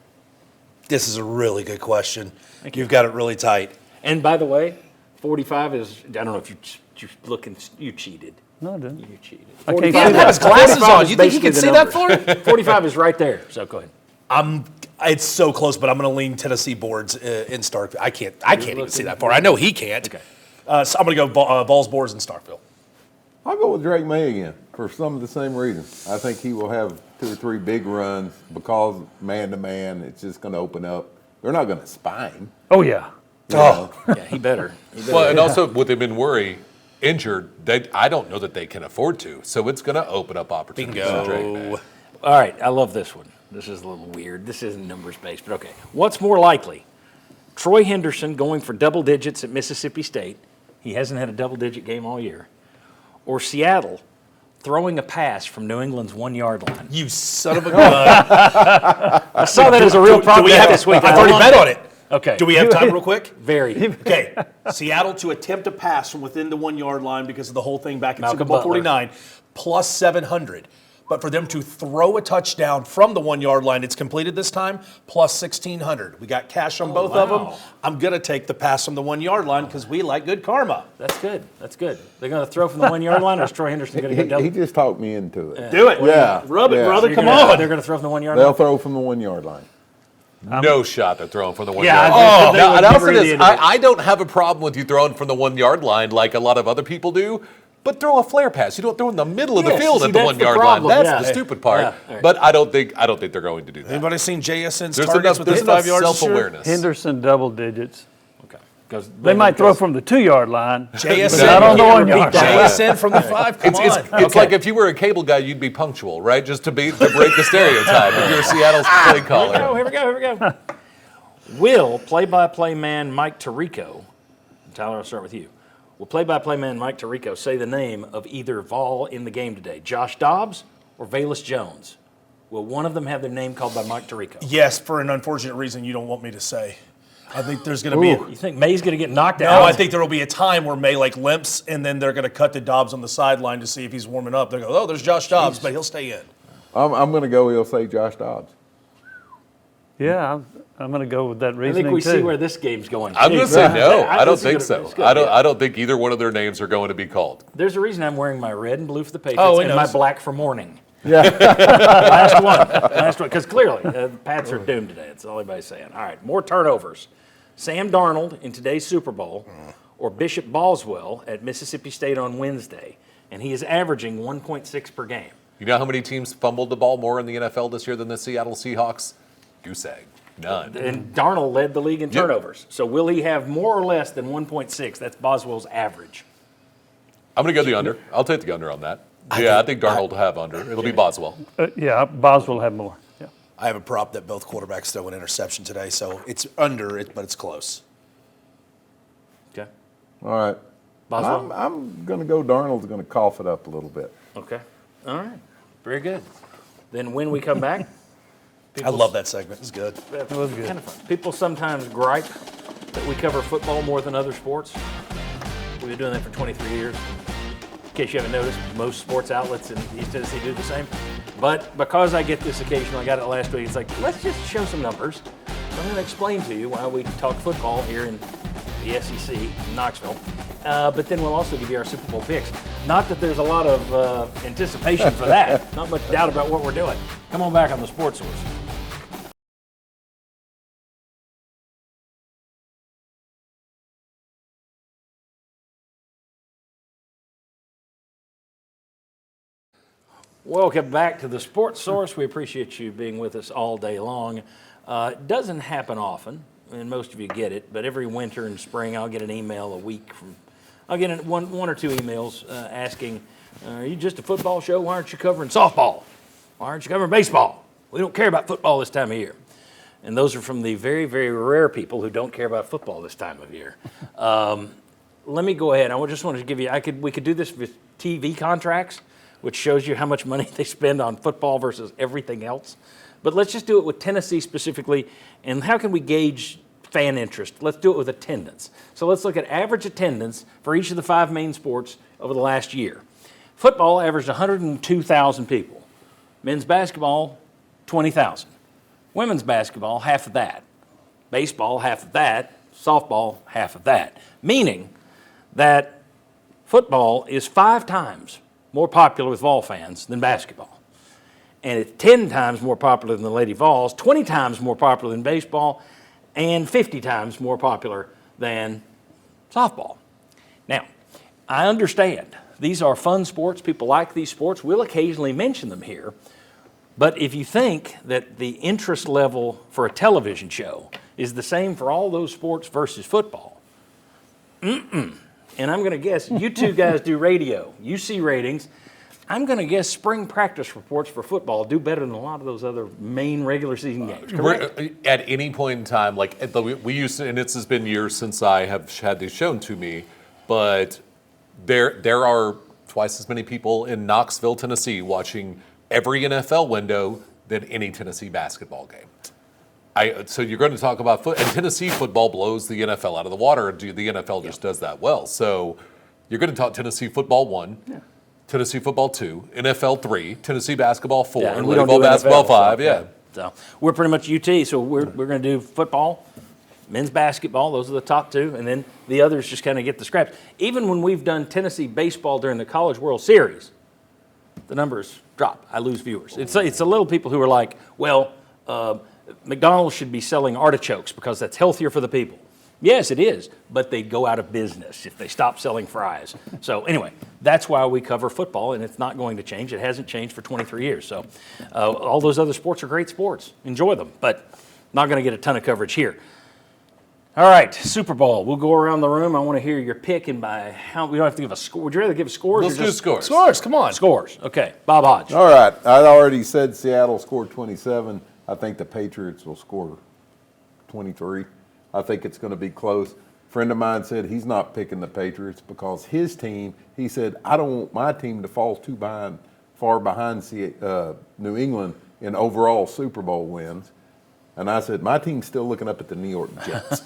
Speaker 10: This is a really good question. You've got it really tight.
Speaker 3: And by the way, 45 is, I don't know if you cheated.
Speaker 6: No, I didn't.
Speaker 3: You cheated.
Speaker 6: I can't
Speaker 3: 45
Speaker 6: see
Speaker 10: Have
Speaker 6: that.
Speaker 10: his glasses
Speaker 3: 45
Speaker 10: on.
Speaker 3: is
Speaker 10: You think you can
Speaker 3: basically
Speaker 10: see
Speaker 3: the
Speaker 10: that far?
Speaker 3: numbers. 45 is right there, so go ahead.
Speaker 10: It's so close, but I'm going to lean Tennessee boards in Starkville. I can't even see that far. I know he can't.
Speaker 3: Okay.
Speaker 8: So I'm going to go Vols boards in Starkville.
Speaker 9: I'll go with Drake May again for some of the same reasons. I think he will have 2 or 3 big runs because man-to-man, it's just going to open up. They're not going to spy him.
Speaker 6: Oh, yeah.
Speaker 9: Yeah,
Speaker 3: He better.
Speaker 7: Well, and also with him in worry, injured, I don't know that they can afford to. So it's going to open up opportunities for Drake May.
Speaker 10: Bingo.
Speaker 3: All right, I love this one. This is a little weird. This isn't numbers-based, but okay. What's more likely? Troy Henderson going for double digits at Mississippi State. He hasn't had a double-digit game all year. Or Seattle throwing a pass from New England's 1-yard line.
Speaker 10: You son of a gun.
Speaker 3: I saw that as a real problem this week.
Speaker 10: I've already bet on it.
Speaker 3: Okay.
Speaker 8: Do we have time real quick?
Speaker 3: Very.
Speaker 8: Okay. Seattle to attempt a pass from within the 1-yard line because of the whole thing back in
Speaker 3: Malcolm
Speaker 8: Super Bowl
Speaker 3: Butler.
Speaker 8: 49, plus 700. But for them to throw a touchdown from the 1-yard line, it's completed this time, plus 1,600. We got cash on both of them. I'm going to take the pass from the 1-yard line because we like good karma.
Speaker 3: That's good. That's good. They're going to throw from the 1-yard line, or is Troy Henderson going to get double?
Speaker 9: he just talked me into it.
Speaker 8: Do it.
Speaker 9: Yeah.
Speaker 8: Rub it,
Speaker 9: Yeah.
Speaker 8: brother.
Speaker 3: You're
Speaker 8: Come
Speaker 3: gonna-
Speaker 8: on.
Speaker 3: They're going to throw from the 1-yard
Speaker 9: They'll
Speaker 3: line?
Speaker 9: throw from the 1-yard line.
Speaker 7: No shot they're throwing from the 1
Speaker 3: Yeah,
Speaker 7: yard
Speaker 3: I
Speaker 7: line.
Speaker 3: think that they
Speaker 7: Now,
Speaker 3: would
Speaker 7: and also
Speaker 3: never
Speaker 7: this,
Speaker 3: end it.
Speaker 7: I don't have a problem with you throwing from the 1 yard line like a lot of other people do, but throw a flare pass. You don't throw in the middle of the
Speaker 3: Yes,
Speaker 7: field
Speaker 3: see,
Speaker 7: at the
Speaker 3: that's
Speaker 7: 1
Speaker 3: the
Speaker 7: yard line.
Speaker 3: problem,
Speaker 7: That's
Speaker 3: yeah.
Speaker 7: the stupid part.
Speaker 3: Yeah, all right.
Speaker 7: But I don't think they're going to do that.
Speaker 10: Anybody seen JSN's
Speaker 7: There's
Speaker 10: targets
Speaker 7: enough,
Speaker 10: within
Speaker 7: there's
Speaker 10: 5
Speaker 7: enough
Speaker 10: yards this year?
Speaker 7: self-awareness.
Speaker 6: Henderson double digits.
Speaker 3: Okay. 'Cause
Speaker 6: They might throw from the 2-yard line, but
Speaker 8: JSN.
Speaker 6: not on the
Speaker 3: Yeah,
Speaker 6: 1-yard
Speaker 3: repeat
Speaker 6: line.
Speaker 3: that.
Speaker 8: JSN from the 5. Come on.
Speaker 7: It's like if you were a cable guy, you'd be punctual, right? Just to break the stereotype. If you're a Seattle play caller.
Speaker 3: Here we go. Will play-by-play man Mike Tirico, Tyler, I'll start with you. Will play-by-play man Mike Tirico say the name of either Vol in the game today, Josh Dobbs or Valus Jones? Will one of them have their name called by Mike Tirico?
Speaker 8: Yes, for an unfortunate reason you don't want me to say. I think there's going to be
Speaker 3: You think May's going to get knocked out?
Speaker 8: No, I think there will be a time where May limps, and then they're going to cut to Dobbs on the sideline to see if he's warming up. They go, oh, there's Josh Dobbs, but he'll stay in.
Speaker 9: I'm going to go. He'll say Josh Dobbs.
Speaker 6: Yeah, I'm going to go with that
Speaker 3: I
Speaker 6: reasoning
Speaker 3: think we
Speaker 6: too.
Speaker 3: see where this game's going.
Speaker 7: I'm going to say no. I don't
Speaker 3: this is
Speaker 7: think
Speaker 3: gonna-
Speaker 7: so.
Speaker 3: it's good,
Speaker 7: I don't.
Speaker 3: yeah.
Speaker 7: I don't think either one of their names are going to be called.
Speaker 3: There's a reason I'm wearing my red and blue for the Patriots
Speaker 8: Oh, he
Speaker 3: and my
Speaker 8: knows.
Speaker 3: black for mourning. Yeah. Last one. Because clearly, the Pats are doomed today. That's all anybody's saying. All right, more turnovers. Sam Darnold in today's Super Bowl or Bishop Boswell at Mississippi State on Wednesday, and he is averaging 1.6 per game.
Speaker 7: You know how many teams fumbled the ball more in the NFL this year than the Seattle Seahawks? Goose egg. None.
Speaker 3: And Darnold led the league in turnovers. So will he have more or less than 1.6? That's Boswell's average.
Speaker 7: I'm going to go the under. I'll take the under on that. I think Darnold will have under. It'll be Boswell.
Speaker 6: Yeah, Boswell have more. Yeah.
Speaker 10: I have a prop that both quarterbacks throw an interception today, so it's under it, but it's close.
Speaker 3: Okay.
Speaker 9: All right.
Speaker 3: Boswell?
Speaker 9: I'm going to go Darnold's going to cough it up a little bit.
Speaker 3: Okay. All right. Very good. Then when we come back,
Speaker 10: I love that segment. It's good.
Speaker 3: it was good. Kind of fun. People sometimes gripe that we cover football more than other sports. We've been doing that for 23 years. In case you haven't noticed, most sports outlets in East Tennessee do the same. But because I get this occasionally, I got it last week, it's like, let's just show some numbers. I'm going to explain to you why we talk football here in the SEC, in Knoxville. But then we'll also give you our Super Bowl picks. Not that there's a lot of anticipation for that. Not much doubt about what we're doing. Come on back on the Sports Source. Welcome back to the Sports Source. We appreciate you being with us all day long. It doesn't happen often, and most of you get it, but every winter and spring I'll get an email a week from, I'll get one or two emails asking, are you just a football show? Why aren't you covering softball? Why aren't you covering baseball? We don't care about football this time of year. And those are from the very, very rare people who don't care about football this time of year. Let me go ahead. I just wanted to give you, we could do this with TV contracts, which shows you how much money they spend on football versus everything else. But let's just do it with Tennessee specifically, and how can we gauge fan interest? Let's do it with attendance. So let's look at average attendance for each of the 5 main sports over the last year. Football averaged 102,000 people. Men's basketball, 20,000. Women's basketball, half of that. Baseball, half of that. Softball, half of that. Meaning that football is 5 times more popular with Vol fans than basketball. And it's 10 times more popular than the Lady Vols, 20 times more popular than baseball, and 50 times more popular than softball. Now, I understand these are fun sports. People like these sports. We'll occasionally mention them here. But if you think that the interest level for a television show is the same for all those sports versus football, and I'm going to guess, you two guys do radio, you see ratings, I'm going to guess spring practice reports for football do better than a lot of those other main regular season games, correct?
Speaker 7: At any point in time, like we used to, and it has been years since I have had these shown to me, but there are twice as many people in Knoxville, Tennessee watching every NFL window than any Tennessee basketball game. So you're going to talk about and Tennessee football blows the NFL out of the water. The NFL just does that well. So you're going to talk Tennessee football 1, Tennessee football 2, NFL 3, Tennessee basketball 4,
Speaker 3: and
Speaker 7: Lady Vol basketball 5.
Speaker 3: So we're pretty much UT. So we're going to do football, men's basketball. Those are the top 2, and then the others just kind of get the scraps. Even when we've done Tennessee baseball during the College World Series, the numbers drop. I lose viewers. It's a little people who are like, well. McDonald's should be selling artichokes because that's healthier for the people. Yes, it is, but they'd go out of business if they stopped selling fries. So anyway, that's why we cover football, and it's not going to change. It hasn't changed for 23 years. So all those other sports are great sports. Enjoy them, but not going to get a ton of coverage here. All right, Super Bowl. We'll go around the room. I want to hear your pick, and by how we don't have to give a score. Would you rather give scores?
Speaker 7: Let's do scores.
Speaker 10: Scores, come on.
Speaker 3: Scores. Okay, Bob Hodge.
Speaker 9: All right. I already said Seattle scored 27. I think the Patriots will score 23. I think it's going to be close. A friend of mine said he's not picking the Patriots because his team, he said, I don't want my team to fall too far behind New England in overall Super Bowl wins. And I said, my team's still looking up at the New York Jets.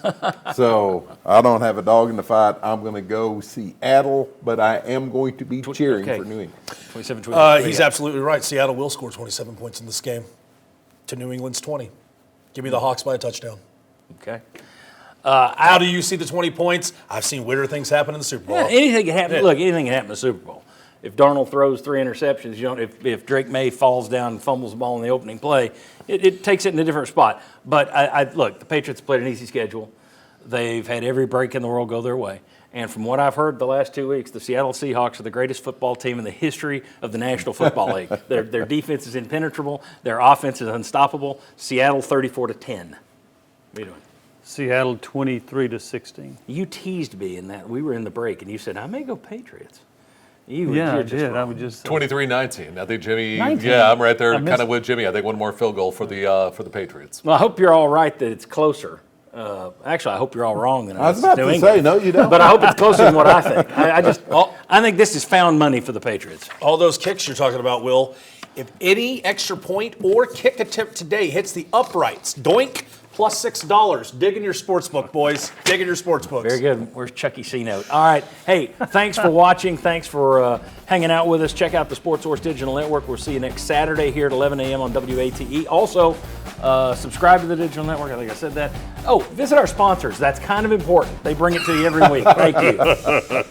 Speaker 9: So I don't have a dog in the fight. I'm going to go Seattle, but I am going to be cheering for New England.
Speaker 3: 27-23.
Speaker 10: He's absolutely right. Seattle will score 27 points in this game to New England's 20. Give me the Hawks by a touchdown.
Speaker 3: Okay.
Speaker 10: How do you see the 20 points? I've seen weirder things happen in the Super Bowl.
Speaker 3: Yeah, anything can happen. Look, anything can happen in the Super Bowl. If Darnold throws 3 interceptions, if Drake May falls down and fumbles the ball in the opening play, it takes it in a different spot. But look, the Patriots played an easy schedule. They've had every break in the world go their way. And from what I've heard the last 2 weeks, the Seattle Seahawks are the greatest football team in the history of the National Football League. Their defense is impenetrable. Their offense is unstoppable. Seattle 34-10. What are you doing?
Speaker 6: Seattle 23-16.
Speaker 3: You teased me in that. We were in the break, and you said, I may go Patriots.
Speaker 6: I did. I would just
Speaker 7: 23-19. I think Jimmy.
Speaker 6: 19.
Speaker 7: Yeah, I'm right there, kind of with Jimmy. I think one more field goal for the Patriots.
Speaker 3: Well, I hope you're all right that it's closer Actually, I hope you're all wrong. Then
Speaker 9: I was about
Speaker 3: New
Speaker 9: to
Speaker 3: England.
Speaker 9: say, no, you don't.
Speaker 3: But I hope it's closer than what I think. I think this is found money for the Patriots.
Speaker 10: All those kicks you're talking about, Will, if any extra point or kick attempt today hits the uprights, doink, plus $6. Dig in your sports book, boys. Dig in your sports books.
Speaker 3: Very good. Where's Chucky C note? All right. Hey, thanks for watching. Thanks for hanging out with us. Check out the Sports Source Digital Network. We'll see you next Saturday here at 11 a.m. on WATE. Also, subscribe to the Digital Network. I think I said that. Oh, visit our sponsors. That's kind of important. They bring it to you every week. Thank you.